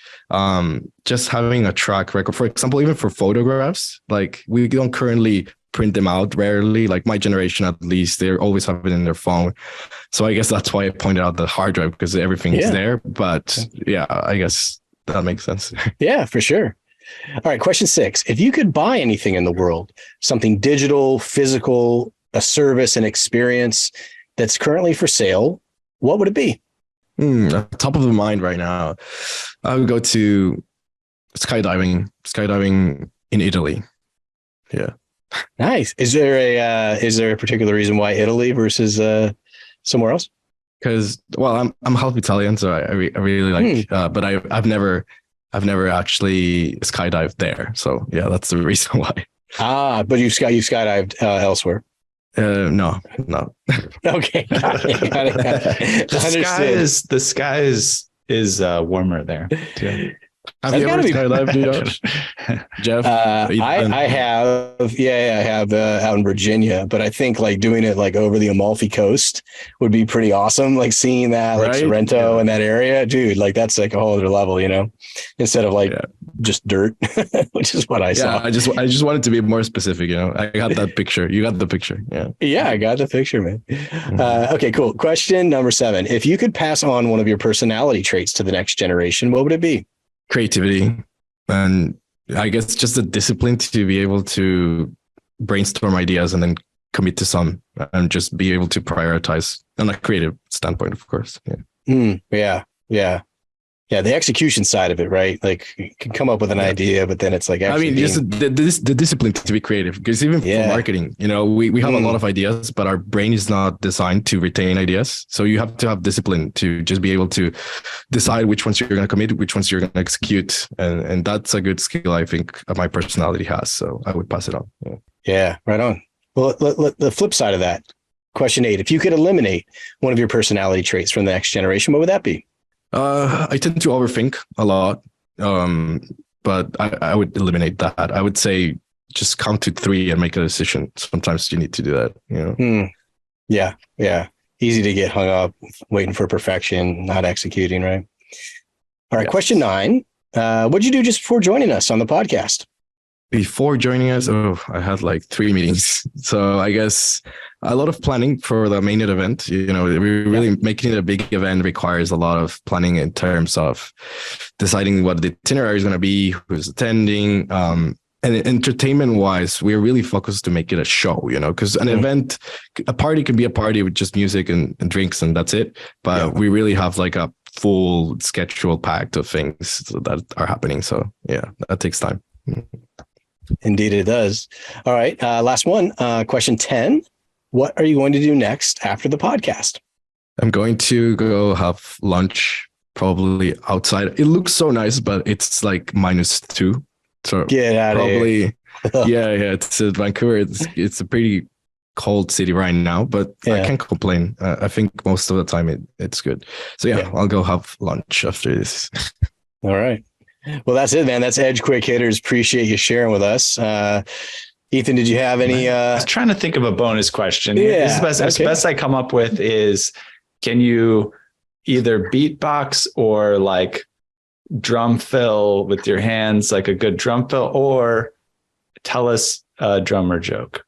just having a track record, for example, even for photographs, like we don't currently print them out rarely, like my generation at least, they always have it in their phone. So I guess that's why I pointed out the hard drive, because everything is there. But yeah, I guess that makes sense. Yeah, for sure. All right, question 6. If you could buy anything in the world, something digital, physical, a service, an experience that's currently for sale, what would it be? Top of the mind right now, I would go to skydiving in Italy. Yeah. Nice. Is there a particular reason why Italy versus somewhere else? Because I'm half Italian, so I really like. But I've never actually skydived there. So yeah, that's the reason why. But you've skydived elsewhere. No. Okay. Got it. The sky is warmer there too. Have you ever skydived, Jeff? I have out in Virginia, but I think like doing it like over the Amalfi Coast would be pretty awesome. Like seeing that, like Sorrento and that area, dude, like that's like a whole other level, instead of like just dirt, which is what I saw. I just wanted to be more specific, I got that picture. You got the picture. Yeah, I got the picture, man. Okay, cool. Question number 7. If you could pass on one of your personality traits to the next generation, what would it be? Creativity, and I guess just the discipline to be able to brainstorm ideas and then commit to some, and just be able to prioritize on a creative standpoint, of course. Yeah, the execution side of it, right? Like you can come up with an idea, but then it's like just the discipline to be creative. Because even for marketing, we have a lot of ideas, but our brain is not designed to retain ideas. So you have to have discipline to just be able to decide which ones you're going to commit, which ones you're going to execute, and that's a good skill I think my personality has. So I would pass it on. Yeah, right on. Well, the flip side of that, question 8: if you could eliminate one of your personality traits from the next generation, what would that be? I tend to overthink a lot. but I would eliminate that. I would say just count to 3 and make a decision. Sometimes you need to do that, you know? Yeah. Yeah. Easy to get hung up waiting for perfection, not executing, right? All right. Yes. Question 9. What'd you do just before joining us on the podcast? Before joining us, I had like 3 meetings. So I guess a lot of planning for the main event. You know, really making it a big event requires a lot of planning in terms of deciding what the itinerary is going to be, who's attending. And entertainment wise, we're really focused to make it a show, you know, because an event, a party can be a party with just music and drinks and that's it. But we really have like a full schedule packed of things that are happening. So yeah, that takes time. Indeed, it does. All right. Last one. Question 10. What are you going to do next after the podcast? I'm going to go have lunch, probably outside. It looks so nice, but it's like -2. So Get out probably, of here. yeah. It's Vancouver. It's a pretty cold city right now, but I can't complain. I think most of the time it's good. So yeah, I'll go have lunch after this. All right. Well, that's it, man. That's Edge Quick Hitters. Appreciate you sharing with us. Ethan, did you have any? I was trying to think of a bonus question. Yeah, The best I come up with is, can you either beatbox or like drum fill with your hands, like a good drum fill, or tell us a drummer joke?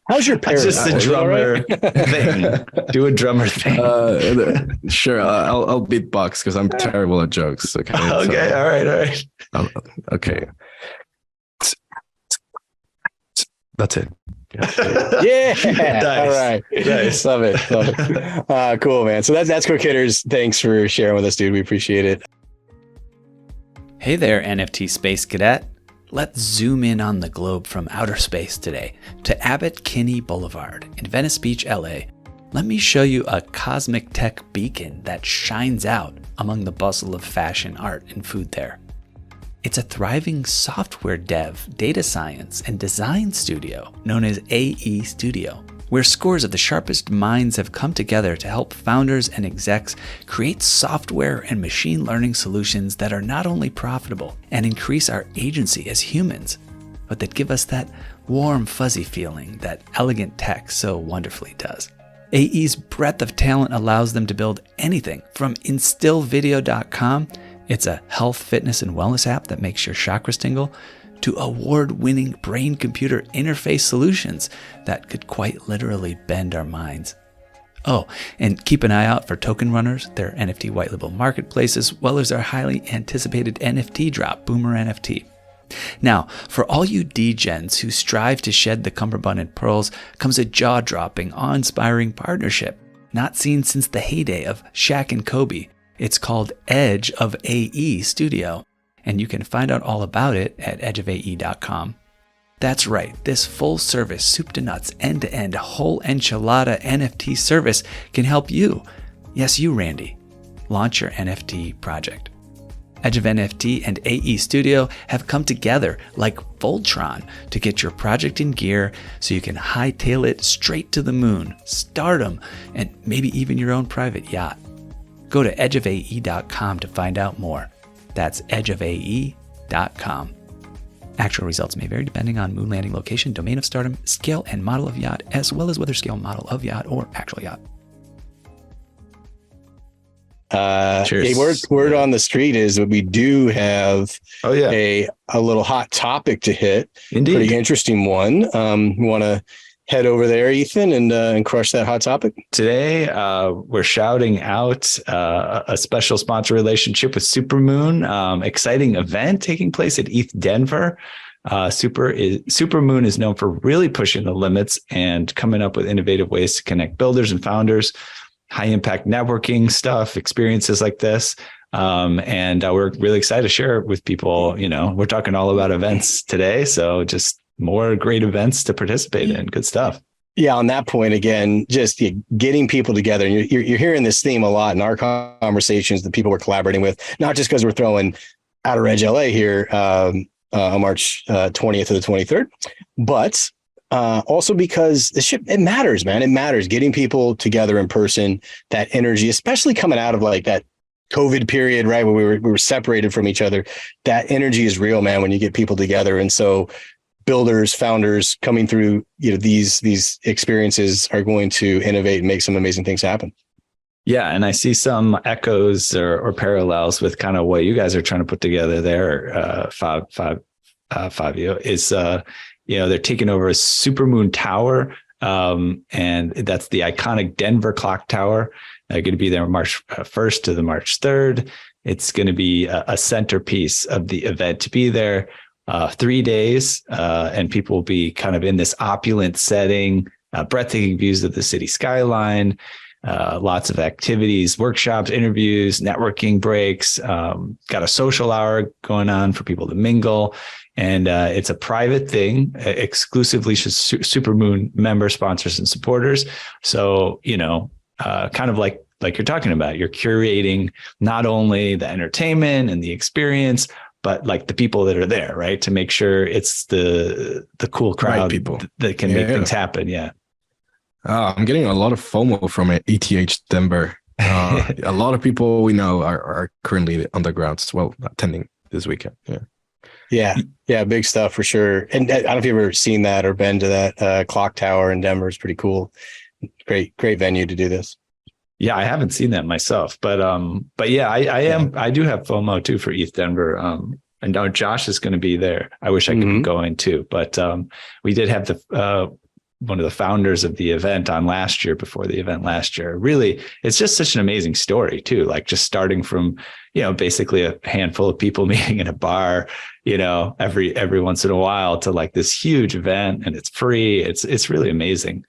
How's your parents? Just a drummer thing. Do a drummer thing. Sure. I'll beatbox because I'm terrible at jokes. Okay. Okay. So, all right. okay. That's it. Yeah. Nice. All right. Nice. Love it. Cool, man. So that's Quick Hitters. Thanks for sharing with us, dude. We appreciate it. Hey there, NFT Space Cadet. Let's zoom in on the globe from outer space today to Abbot Kinney Boulevard in Venice Beach, LA. Let me show you a cosmic tech beacon that shines out among the bustle of fashion, art, and food there. It's a thriving software dev, data science, and design studio known as AE Studio, where scores of the sharpest minds have come together to help founders and execs create software and machine learning solutions that are not only profitable and increase our agency as humans, but that give us that warm, fuzzy feeling that elegant tech so wonderfully does. AE's breadth of talent allows them to build anything from instillvideo.com, it's a health, fitness, and wellness app that makes your chakras tingle, to award-winning brain-computer interface solutions that could quite literally bend our minds. Oh, and keep an eye out for Token Runners, their NFT white label marketplace, as well as our highly anticipated NFT drop, Boomer NFT. Now, for all you degens who strive to shed the cummerbund and pearls, comes a jaw-dropping, awe-inspiring partnership, not seen since the heyday of Shaq and Kobe. It's called Edge of AE Studio, and you can find out all about it at edgeofae.com. That's right, this full-service, soup to nuts, end-to-end, whole enchilada NFT service can help you, yes you Randy, launch your NFT project. Edge of NFT and AE Studio have come together like Voltron to get your project in gear so you can hightail it straight to the moon, stardom, and maybe even your own private yacht. Go to edgeofae.com to find out more. That's edgeofae.com. Actual results may vary depending on moon landing location, domain of stardom, scale and model of yacht, as well as whether scale, model of yacht, or actual yacht. Cheers. Word on the street is that we do have a little hot topic to hit. Indeed. Pretty interesting one. You want to head over there, Ethan, and crush that hot topic? Today, we're shouting out a special sponsor relationship with Supermoon. Exciting event taking place at ETH Denver. Supermoon is known for really pushing the limits and coming up with innovative ways to connect builders and founders, high impact networking stuff, experiences like this. And we're really excited to share it with people. You know, we're talking all about events today. So just more great events to participate in. Good stuff. Yeah, on that point, again, just getting people together. And you're hearing this theme a lot in our conversations, the people we're collaborating with, not just because we're throwing Outer Edge LA here on March 20th to the 23rd, but also because it matters, man. It matters getting people together in person, that energy, especially coming out of like that COVID period, right, where we were separated from each other. That energy is real, man, when you get people together. And so builders, founders coming through, these experiences are going to innovate and make some amazing things happen. Yeah, and I see some echoes or parallels with kind of what you guys are trying to put together there. Fabio is, they're taking over a Supermoon tower, and that's the iconic Denver clock tower. They're going to be there March 1st to the March 3rd. It's going to be a centerpiece of the event to be there 3 days, and people will be kind of in this opulent setting, breathtaking views of the city skyline. Lots of activities, workshops, interviews, networking breaks, got a social hour going on for people to mingle. And it's a private thing, exclusively Supermoon member sponsors and supporters. So, kind of like you're talking about, you're curating not only the entertainment and the experience, but like the people that are there, right? To make sure it's the cool crowd, right, people that can make things happen. Yeah. I'm getting a lot of FOMO from ETH Denver. A lot of people we know are currently on the grounds, attending this weekend. Yeah, big stuff for sure. And I don't know if you've ever seen that or been to that clock tower in Denver. It's pretty cool. Great venue to do this. Yeah, I haven't seen that myself, but yeah, I do have FOMO too for ETH Denver. And now Josh is going to be there. I wish I could be going too, but we did have one of the founders of the event on before the event last year. Really, it's just such an amazing story too. Like just starting from, basically a handful of people meeting in a bar, every once in a while to like this huge event, and it's free. It's really amazing.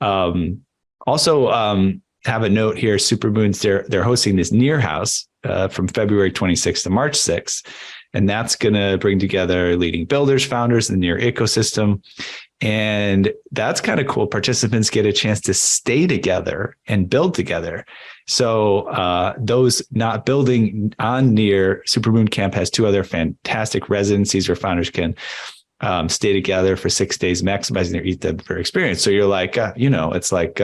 Also, have a note here, Supermoons, they're hosting this Near House from February 26th to March 6th. And that's going to bring together leading builders, founders in the Near ecosystem. And that's kind of cool. Participants get a chance to stay together and build together. So those not building on Near, Supermoon Camp has 2 other fantastic residencies where founders can stay together for 6 days, maximizing their ETH Denver experience. So you're like, it's like,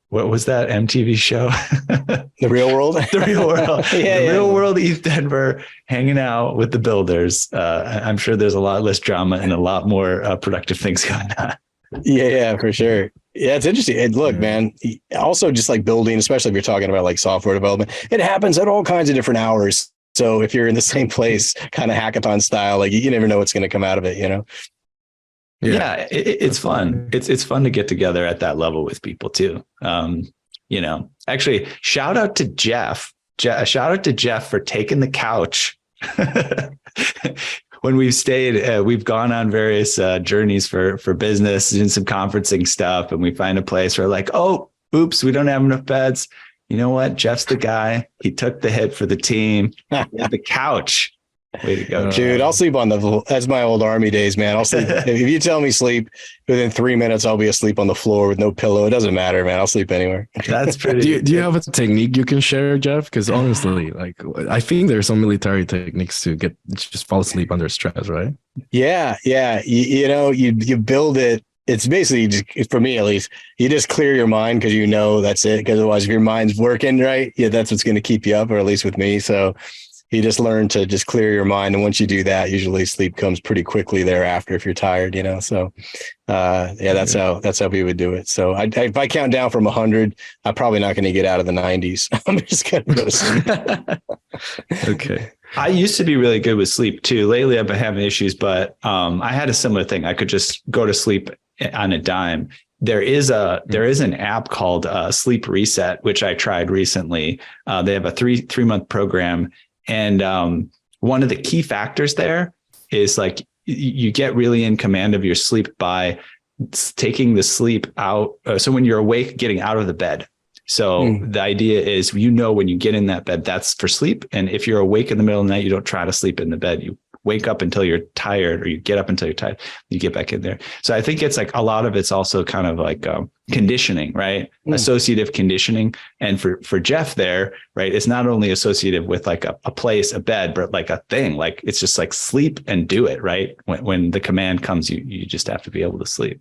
what was that MTV show? The Real World? The Real World. Real World ETH Denver, hanging out with the builders. I'm sure there's a lot less drama and a lot more productive things going on. Yeah, for sure. Yeah, it's interesting. And look, man, also just like building, especially if you're talking about like software development, it happens at all kinds of different hours. So if you're in the same place, kind of hackathon style, like you never know what's going to come out of it, Yeah, it's fun. It's fun to get together at that level with people too. Actually, shout out to Jeff. Shout out to Jeff for taking the couch. When we've stayed, we've gone on various journeys for business and some conferencing stuff, and we find a place where like, oh, oops, we don't have enough beds. You know what? Jeff's the guy. He took the hit for the team. The couch. Way to go, dude! I'll sleep on that's my old Army days, man. I'll sleep if you tell me sleep within 3 minutes. I'll be asleep on the floor with no pillow. It doesn't matter, man. I'll sleep anywhere. That's pretty. Do you have a technique you can share, Jeff? Because honestly, like I think there's some military techniques to just fall asleep under stress, right? Yeah. You build it. It's basically, for me at least, you just clear your mind because that's it. Because otherwise, if your mind's working right, that's what's going to keep you up, or at least with me. So. You just learn to just clear your mind. And once you do that, usually sleep comes pretty quickly thereafter if you're tired, So, that's how we would do it. So if I count down from 100, I'm probably not going to get out of the 90s. I'm just going to go to sleep. Okay. I used to be really good with sleep too. Lately, I've been having issues, but I had a similar thing. I could just go to sleep on a dime. There is an app called Sleep Reset, which I tried recently. They have a three-month program. And one of the key factors there is like you get really in command of your sleep by taking the sleep out. So when you're awake, getting out of the bed. So the idea is, when you get in that bed, that's for sleep. And if you're awake in the middle of the night, you don't try to sleep in the bed. You wake up until you're tired, or you get up until you're tired, you get back in there. So I think it's like a lot of it's also kind of like conditioning, right? Associative conditioning. And for Jeff there, right, it's not only associative with like a place, a bed, but like a thing, like it's just like sleep and do it, right? When the command comes, you just have to be able to sleep.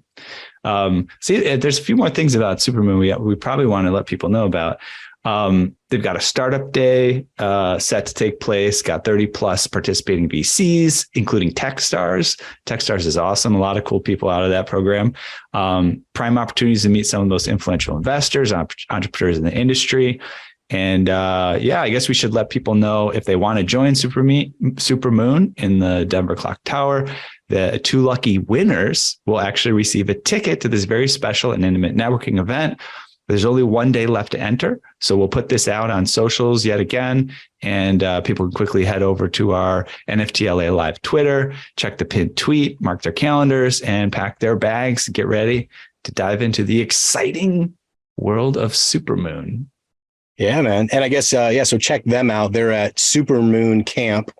There's a few more things about Supermoon we probably want to let people know about. They've got a startup day set to take place, got 30 plus participating VCs, including Techstars. Techstars is awesome. A lot of cool people out of that program. Prime opportunities to meet some of the most influential investors, entrepreneurs in the industry. And I guess we should let people know if they want to join Supermoon in the Denver Clock Tower. The 2 lucky winners will actually receive a ticket to this very special and intimate networking event. There's only 1 day left to enter. So we'll put this out on socials yet again. And people can quickly head over to our NFTLA Live Twitter, check the pinned tweet, mark their calendars, and pack their bags. Get ready to dive into the exciting world of Supermoon. Yeah, man. And I guess, so check them out. They're at Supermoon Camp,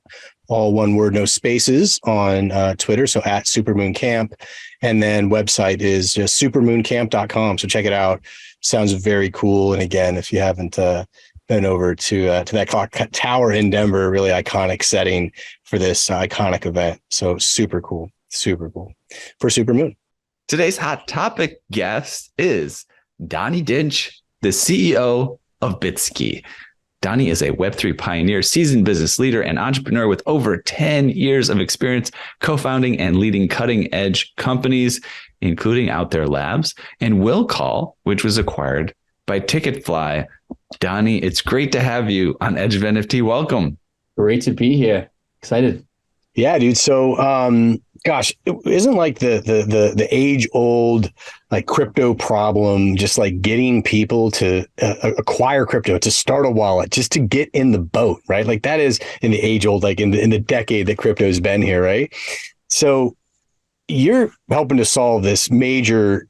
all one word, no spaces, on Twitter. So at Supermoon Camp. And then website is just supermooncamp.com. So check it out. Sounds very cool. And again, if you haven't been over to that clock tower in Denver, really iconic setting for this iconic event. So super cool for Supermoon. Today's hot topic guest is Donnie Dinch, the CEO of Bitsky. Donnie is a Web3 pioneer, seasoned business leader, and entrepreneur with over 10 years of experience co-founding and leading cutting-edge companies, including Out There Labs and Will Call, which was acquired by Ticketfly. Donnie, it's great to have you on Edge of NFT. Welcome. Great to be here. Excited. Yeah, dude. So, gosh, it isn't like the age old like crypto problem, just like getting people to acquire crypto, to start a wallet, just to get in the boat, right? Like that is in the age old, like in the decade that crypto has been here, right? So you're helping to solve this major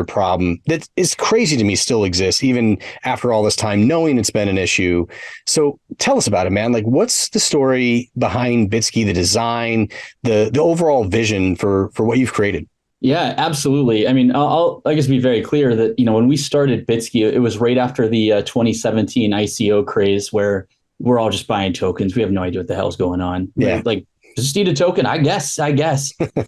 problem that is crazy to me still exists, even after all this time, knowing it's been an issue. So tell us about it, man. Like, what's the story behind Bitsky, the design, the overall vision for what you've created? Yeah, absolutely. I mean, I'll just be very clear that, when we started Bitsky, it was right after the 2017 ICO craze where we're all just buying tokens. We have no idea what the hell's going on. Yeah. Like, just need a token, I guess.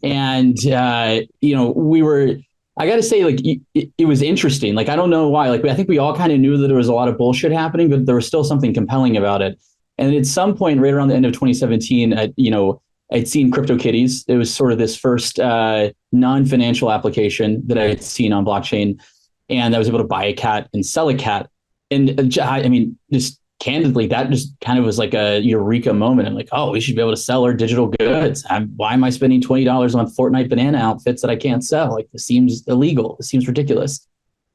And, we were, I got to say, like, it was interesting. Like, I don't know why. Like, I think we all kind of knew that there was a lot of bullshit happening, but there was still something compelling about it. And at some point, right around the end of 2017, I'd seen CryptoKitties. It was sort of this first non-financial application that I had seen on blockchain. And I was able to buy a cat and sell a cat. And I mean, just candidly, that just kind of was like a eureka moment. I'm like, oh, we should be able to sell our digital goods. Why am I spending $20 on Fortnite banana outfits that I can't sell? Like, this seems illegal. This seems ridiculous.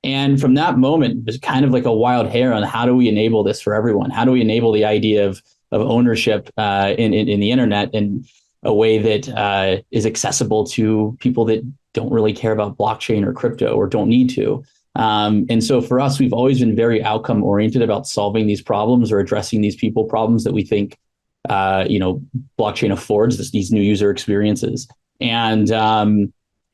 And from that moment, it was kind of like a wild hair on how do we enable this for everyone? How do we enable the idea of ownership in the internet in a way that is accessible to people that don't really care about blockchain or crypto or don't need to? And so for us, we've always been very outcome oriented about solving these problems or addressing these people problems that we think, blockchain affords these new user experiences. And,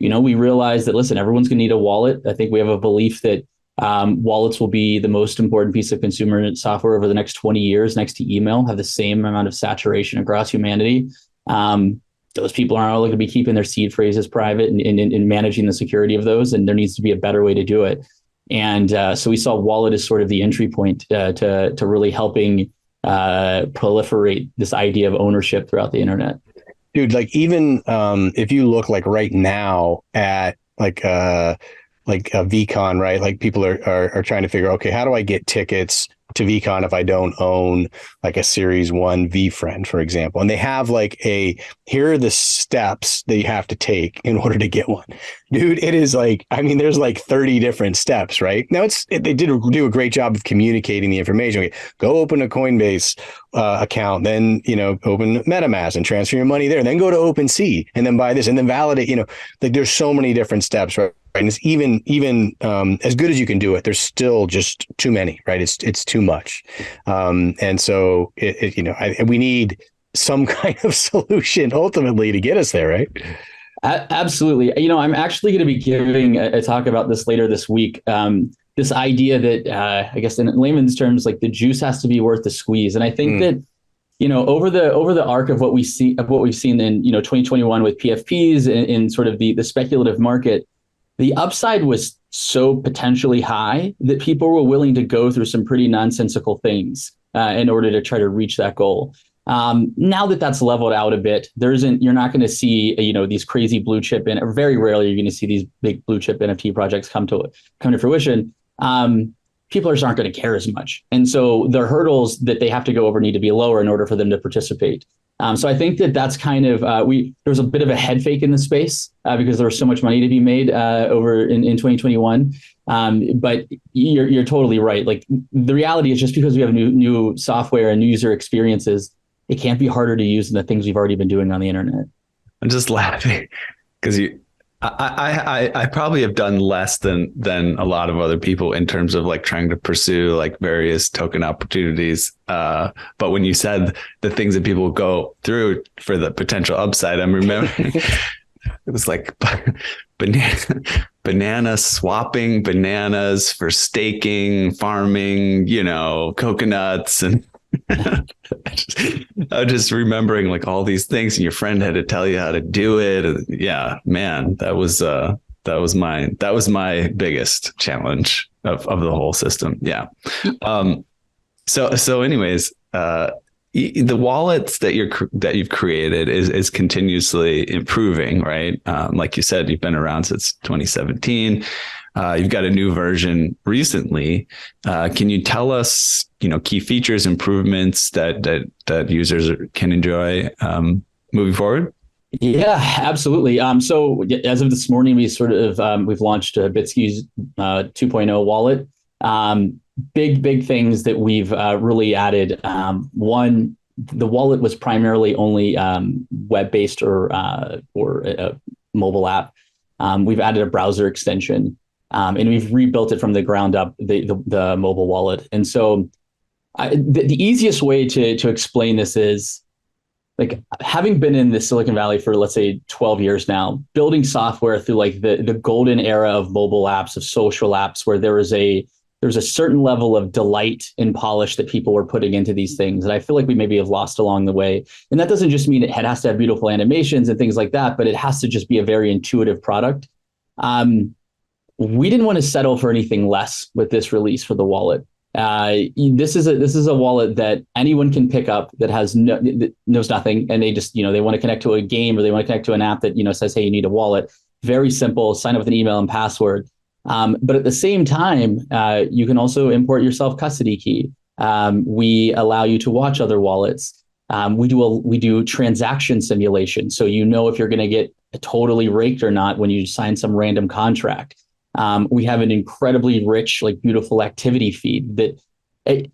we realized that, listen, everyone's going to need a wallet. I think we have a belief that wallets will be the most important piece of consumer software over the next 20 years, next to email, have the same amount of saturation across humanity. Those people aren't all going to be keeping their seed phrases private and managing the security of those. And there needs to be a better way to do it. And so we saw wallet as sort of the entry point to really helping proliferate this idea of ownership throughout the internet. Dude, like even if you look like right now at like a VCon, right? Like people are trying to figure, okay, how do I get tickets to VCon if I don't own like a Series 1 VFriend, for example? And they have like here are the steps that you have to take in order to get one. Dude, it is like, I mean, there's like 30 different steps, right? Now they do a great job of communicating the information. Okay, go open a Coinbase account, then, open MetaMask and transfer your money there, then go to OpenSea and then buy this and then validate, like there's so many different steps, right? And it's even as good as you can do it, there's still just too many, right? It's too much. And so we need some kind of solution ultimately to get us there, right? Absolutely. I'm actually going to be giving a talk about this later this week. This idea that I guess in layman's terms, like the juice has to be worth the squeeze. And I think that, over the arc of what we've seen in 2021 with PFPs and in sort of the speculative market, the upside was so potentially high that people were willing to go through some pretty nonsensical things in order to try to reach that goal. Now that that's leveled out a bit, you're not going to see, these crazy blue chip or very rarely you're going to see these big blue chip NFT projects come to fruition. People just aren't going to care as much. And so the hurdles that they have to go over need to be lower in order for them to participate. So I think that's kind of, there was a bit of a head fake in the space because there was so much money to be made over in 2021. But you're totally right. Like the reality is just because we have new software and new user experiences, it can't be harder to use than the things we've already been doing on the internet. I'm just laughing because I probably have done less than a lot of other people in terms of like trying to pursue like various token opportunities. But when you said the things that people go through for the potential upside, I'm remembering it was like banana swapping bananas for staking, farming, coconuts and I'm just remembering like all these things and your friend had to tell you how to do it. And yeah, man, that was my biggest challenge of the whole system. Yeah. So anyways, the wallets that you've created is continuously improving, right? Like you said, you've been around since 2017. You've got a new version recently. Can you tell us, key features, improvements that users can enjoy moving forward? Yeah, absolutely. So as of this morning, we've launched Bitsky's 2.0 wallet. Big things that we've really added. One, the wallet was primarily only web-based or a mobile app. We've added a browser extension. And we've rebuilt it from the ground up, the mobile wallet. And so the easiest way to explain this is like having been in the Silicon Valley for, let's say, 12 years now, building software through like the golden era of mobile apps, of social apps, where there's a certain level of delight and polish that people were putting into these things. And I feel like we maybe have lost along the way. And that doesn't just mean it has to have beautiful animations and things like that, but it has to just be a very intuitive product. We didn't want to settle for anything less with this release for the wallet. This is a wallet that anyone can pick up that knows nothing, and they just they want to connect to a game or they want to connect to an app that says, hey, you need a wallet. Very simple. Sign up with an email and password. But at the same time, you can also import your self-custody key. We allow you to watch other wallets. We do transaction simulation, so if you're going to get totally raked or not when you sign some random contract. We have an incredibly rich, beautiful activity feed that, I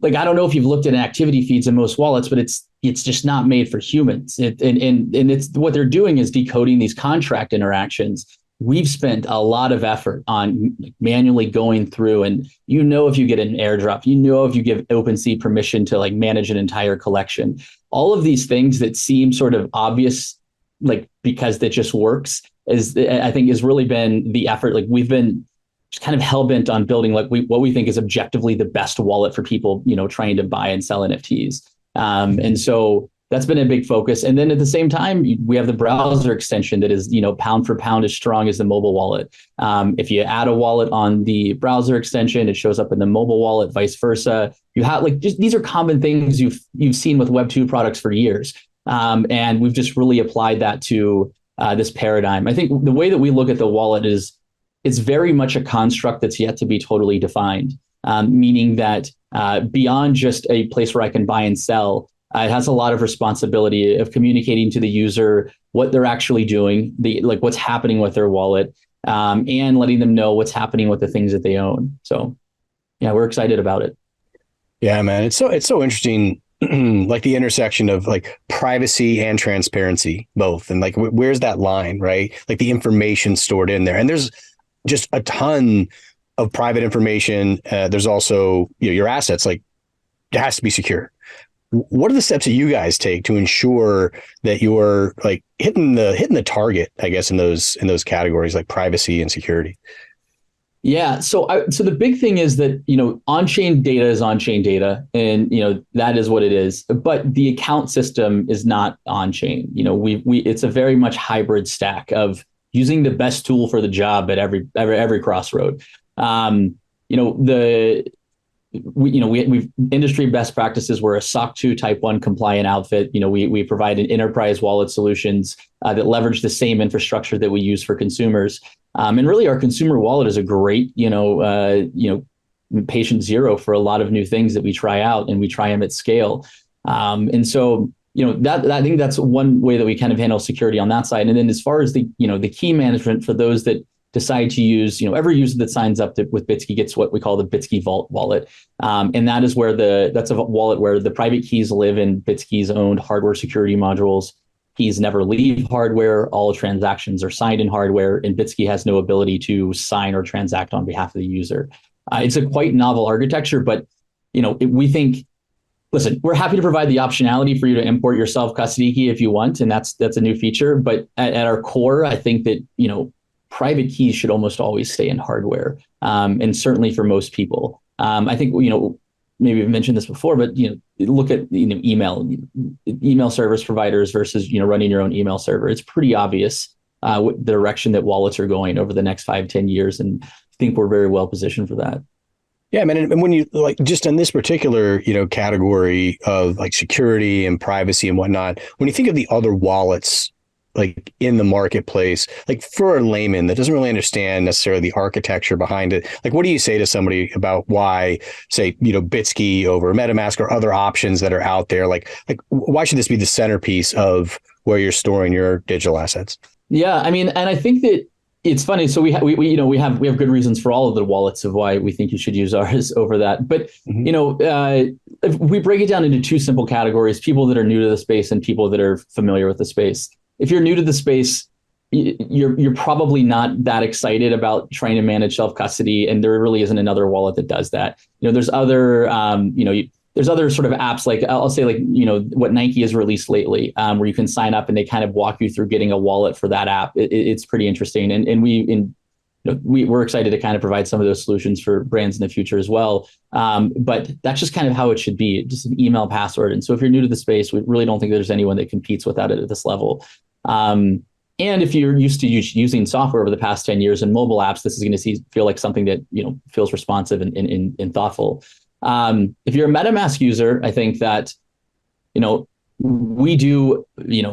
don't know if you've looked at activity feeds in most wallets, but it's just not made for humans. And it's what they're doing is decoding these contract interactions. We've spent a lot of effort on manually going through, and if you get an airdrop, if you give OpenSea permission to manage an entire collection, all of these things that seem sort of obvious, because that just works. I think has really been the effort. We've been just kind of hell-bent on building what we think is objectively the best wallet for people, trying to buy and sell NFTs. And so that's been a big focus. And then at the same time, we have the browser extension that is, pound for pound as strong as the mobile wallet. If you add a wallet on the browser extension, it shows up in the mobile wallet, vice versa. You have these are common things you've seen with Web2 products for years. And we've just really applied that to this paradigm. I think the way that we look at the wallet is it's very much a construct that's yet to be totally defined, meaning that beyond just a place where I can buy and sell, it has a lot of responsibility of communicating to the user what they're actually doing, what's happening with their wallet, and letting them know what's happening with the things that they own. So, yeah, we're excited about it. Yeah, man, it's so interesting. The intersection of privacy and transparency, both, and where's that line, right? The information stored in there, and there's just a ton of private information. There's also your assets. It has to be secure. What are the steps that you guys take to ensure that you're hitting the target, I guess, in those categories like privacy and security? Yeah. So the big thing is that, on-chain data is on-chain data, and, that is what it is. But the account system is not on-chain. It's a very much hybrid stack of using the best tool for the job at every crossroad. We've industry best practices. We're a SOC 2 Type 1 compliant outfit. We provide an enterprise wallet solutions that leverage the same infrastructure that we use for consumers. And really, our consumer wallet is a great, patient zero for a lot of new things that we try out, and we try them at scale. And so, that I think that's one way that we kind of handle security on that side. And then as far as the key management for those that decide to use, every user that signs up with Bitsky gets what we call the Bitsky Vault wallet. And that is where that's a wallet where the private keys live in Bitsky's owned hardware security modules. Keys never leave hardware. All transactions are signed in hardware, and Bitsky has no ability to sign or transact on behalf of the user. It's a quite novel architecture, but we think, listen, we're happy to provide the optionality for you to import your self-custody key if you want, and that's a new feature. But at our core, I think that private keys should almost always stay in hardware, and certainly for most people. I think maybe we've mentioned this before, but look at email service providers versus running your own email server. It's pretty obvious what the direction that wallets are going over the next 5-10 years, and I think we're very well positioned for that. Yeah, man. And when you just in this particular, category of like security and privacy and whatnot, when you think of the other wallets like in the marketplace, like for a layman that doesn't really understand necessarily the architecture behind it, like what do you say to somebody about why, say, Bitsky over MetaMask or other options that are out there? Like why should this be the centerpiece of where you're storing your digital assets? Yeah, I mean, and I think that it's funny. So we have good reasons for all of the wallets of why we think you should use ours over that. But if we break it down into two simple categories: people that are new to the space and people that are familiar with the space. If you're new to the space, you're probably not that excited about trying to manage self-custody, and there really isn't another wallet that does that. There's other there's other sort of apps, like I'll say, like what Nike has released lately, where you can sign up and they kind of walk you through getting a wallet for that app. It's pretty interesting, and we're excited to kind of provide some of those solutions for brands in the future as well. But that's just kind of how it should be, just an email password. And so if you're new to the space, we really don't think there's anyone that competes without it at this level. And if you're used to using software over the past 10 years and mobile apps, this is going to feel like something that feels responsive and thoughtful. If you're a MetaMask user, I think that we do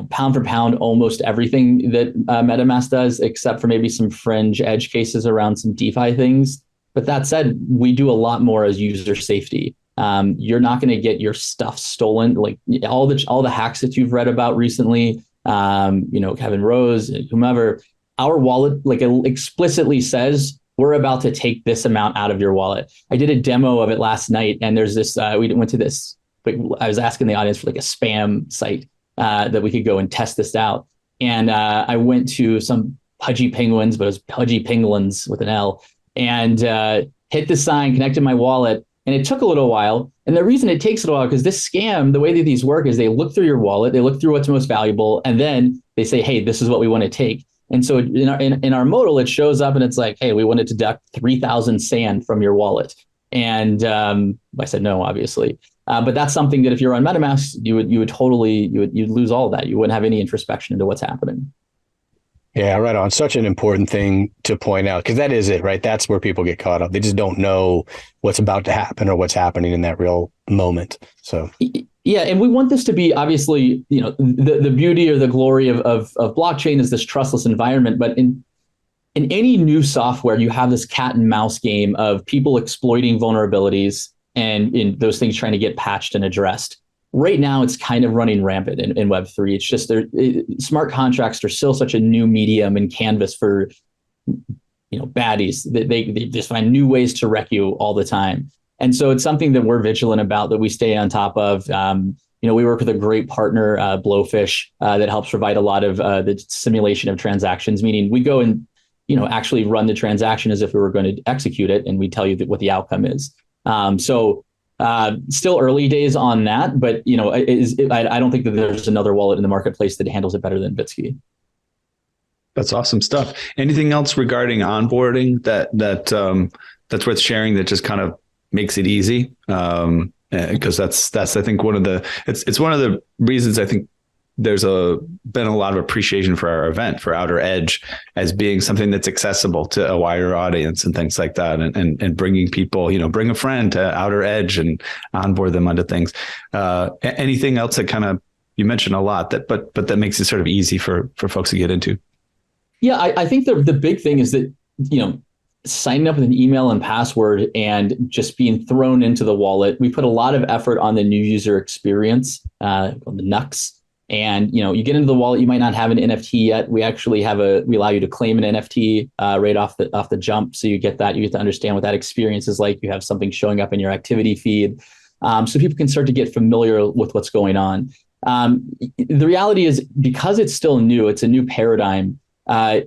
pound for pound almost everything that MetaMask does, except for maybe some fringe edge cases around some DeFi things. But that said, we do a lot more as user safety. You're not going to get your stuff stolen, like all the hacks that you've read about recently. Kevin Rose, whomever, our wallet explicitly says we're about to take this amount out of your wallet. I did a demo of it last night, and there's this. We went to this. I was asking the audience for like a spam site that we could go and test this out, and I went to some Pudgy Penguins, but it was Pudgy Penguins with an L, and hit the sign, connected my wallet. And it took a little while. And the reason it takes a while, because this scam, the way that these work is they look through your wallet, they look through what's most valuable, and then they say, hey, this is what we want to take. And so in our modal, it shows up and it's like, hey, we want to deduct 3,000 sand from your wallet. And I said no, obviously. But that's something that if you're on MetaMask, you'd lose all of that. You wouldn't have any introspection into what's happening. Yeah, right on. Such an important thing to point out, because that is it, right? That's where people get caught up. They just don't know what's about to happen or what's happening in that real moment. So yeah, and we want this to be, obviously, the beauty or the glory of blockchain is this trustless environment. But in any new software, you have this cat and mouse game of people exploiting vulnerabilities and in those things trying to get patched and addressed. Right now, it's kind of running rampant in Web3. It's just smart contracts are still such a new medium and canvas for baddies. They just find new ways to wreck you all the time. And so it's something that we're vigilant about, that we stay on top of. We work with a great partner, Blowfish, that helps provide a lot of the simulation of transactions, meaning we go and actually run the transaction as if we were going to execute it, and we tell you what the outcome is. Still early days on that, but I don't think that there's another wallet in the marketplace that handles it better than Bitsky. That's awesome stuff. Anything else regarding onboarding that's worth sharing that just kind of makes it easy? Because that's I think one of the reasons I think there's been a lot of appreciation for our event, for Outer Edge, as being something that's accessible to a wider audience and things like that, and bringing people, bring a friend to Outer Edge and onboard them onto things. Anything else that kind of, you mentioned a lot but that makes it sort of easy for folks to get into? Yeah, I think the big thing is that, signing up with an email and password and just being thrown into the wallet. We put a lot of effort on the new user experience, on the NUX. And, you get into the wallet, you might not have an NFT yet. We actually we allow you to claim an NFT right off the jump. So you get to understand what that experience is like. You have something showing up in your activity feed. So people can start to get familiar with what's going on. The reality is, because it's still new, it's a new paradigm.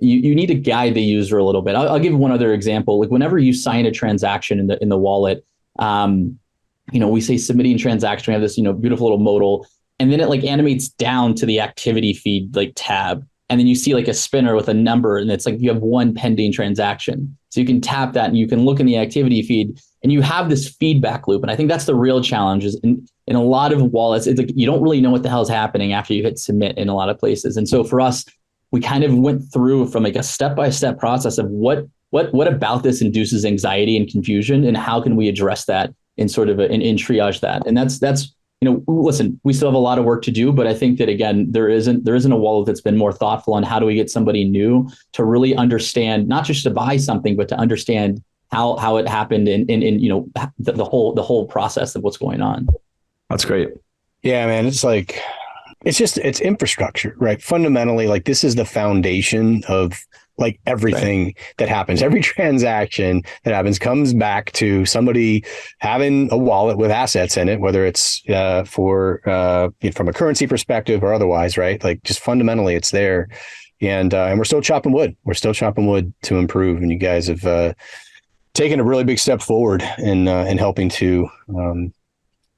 You need to guide the user a little bit. I'll give one other example. Like whenever you sign a transaction in the wallet, we say submitting transaction. We have this beautiful little modal, and then it like animates down to the activity feed like tab, and then you see like a spinner with a number, and it's like you have one pending transaction. So you can tap that, and you can look in the activity feed, and you have this feedback loop. And I think that's the real challenge. Is in a lot of wallets, it's like you don't really know what the hell is happening after you hit submit in a lot of places. And so for us, we kind of went through from like a step-by-step process of what about this induces anxiety and confusion, and how can we address that in sort of in triage that. And that's listen, we still have a lot of work to do, but I think that again, there isn't a wallet that's been more thoughtful on how do we get somebody new to really understand, not just to buy something, but to understand how it happened in the whole process of what's going on. That's great. Yeah, man. It's like, it's infrastructure, right? Fundamentally, like this is the foundation of like everything that happens. Every transaction that happens comes back to somebody having a wallet with assets in it, whether it's from a currency perspective or otherwise, right? Like just fundamentally it's there. And we're still chopping wood. We're still chopping wood to improve. And you guys have taken a really big step forward in helping to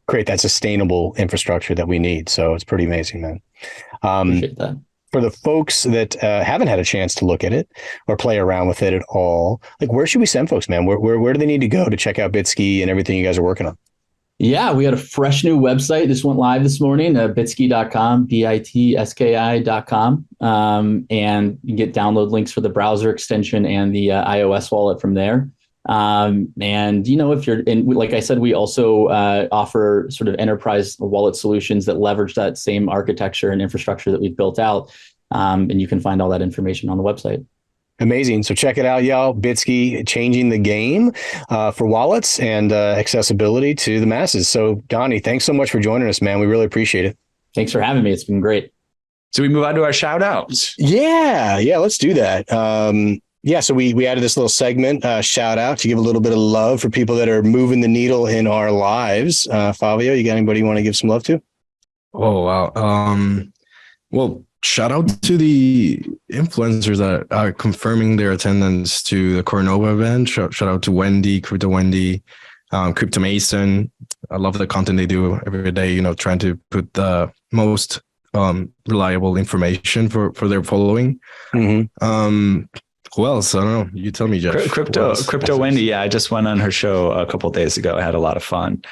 create that sustainable infrastructure that we need. So it's pretty amazing, man. Appreciate that. For the folks that haven't had a chance to look at it or play around with it at all, like where should we send folks, man? Where do they need to go to check out Bitsky and everything you guys are working on? Yeah, we got a fresh new website. This went live this morning, bitsky.com, bitski.com. And you get download links for the browser extension and the iOS wallet from there. And if you're in, like I said, we also offer sort of enterprise wallet solutions that leverage that same architecture and infrastructure that we've built out. And you can find all that information on the website. Amazing. So check it out, y'all. Bitsky changing the game for wallets and accessibility to the masses. So Donnie, thanks so much for joining us, man. We really appreciate it. Thanks for having me. It's been great. So we move on to our shout outs. Yeah, let's do that. So we added this little segment, shout out, to give a little bit of love for people that are moving the needle in our lives. Fabio, you got anybody you want to give some love to? Oh, wow. Well, shout out to the influencers that are confirming their attendance to the Coronova event. Shout out to Wendy, Crypto Wendy, Crypto Mason. I love the content they do every day, trying to put the most reliable information for their following. Mm-hmm. Who else? I don't know. You tell me, Jeff. Crypto Wendy. Yeah, I just went on her show a couple of days ago. I had a lot of fun.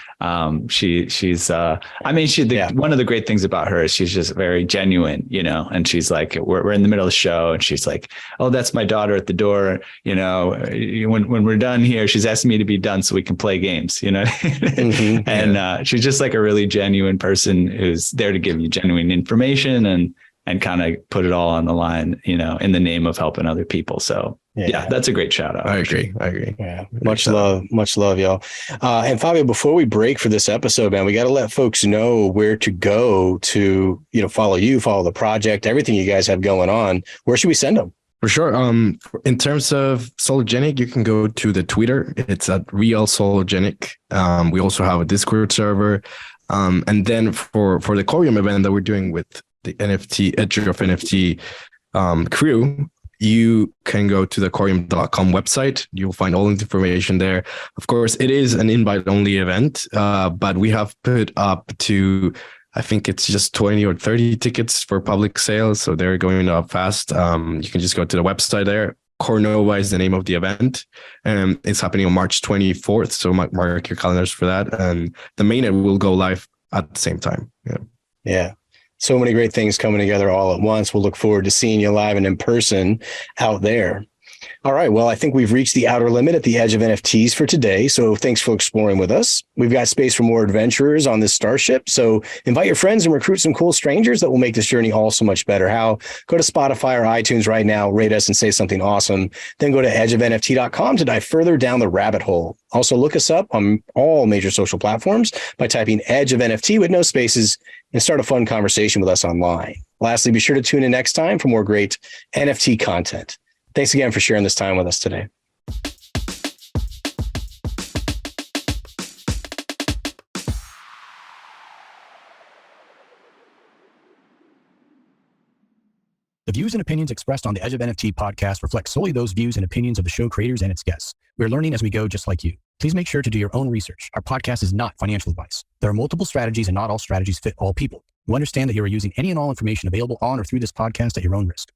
She's one of the great things about her is she's just very genuine, and she's like, we're in the middle of the show and she's like, oh, that's my daughter at the door. When we're done here, she's asking me to be done so we can play games, mm-hmm, and she's just like a really genuine person who's there to give you genuine information and kind of put it all on the line, in the name of helping other people. So yeah, that's a great shout out. I agree. Yeah. Much love, y'all. And Fabio, before we break for this episode, man, we got to let folks know where to go to, follow you, follow the project, everything you guys have going on. Where should we send them? For sure. In terms of Sologenic, you can go to the Twitter. It's at Real Sologenic. We also have a Discord server. And then for the Corium event that we're doing with the NFT Edge of NFT crew, you can go to the Corium.com website. You'll find all the information there. Of course, it is an invite-only event, but we have put up to, I think it's just 20 or 30 tickets for public sale. So they're going up fast. You can just go to the website there. Coronova is the name of the event. It's happening on March 24th. So mark your calendars for that. And the mainnet will go live at the same time. Yeah. So many great things coming together all at once. We'll look forward to seeing you live and in person out there. All right. Well, I think we've reached the outer limit at the edge of NFTs for today. So thanks for exploring with us. We've got space for more adventurers on this starship. So invite your friends and recruit some cool strangers that will make this journey all so much better. How? Go to Spotify or iTunes right now, rate us and say something awesome. Then go to edgeofnft.com to dive further down the rabbit hole. Also look us up on all major social platforms by typing Edge of NFT with no spaces and start a fun conversation with us online. Lastly, be sure to tune in next time for more great NFT content. Thanks again for sharing this time with us today. The views and opinions expressed on the Edge of NFT podcast reflect solely those views and opinions of the show creators and its guests. We're learning as we go, just like you. Please make sure to do your own research. Our podcast is not financial advice. There are multiple strategies and not all strategies fit all people. You understand that you are using any and all information available on or through this podcast at your own risk.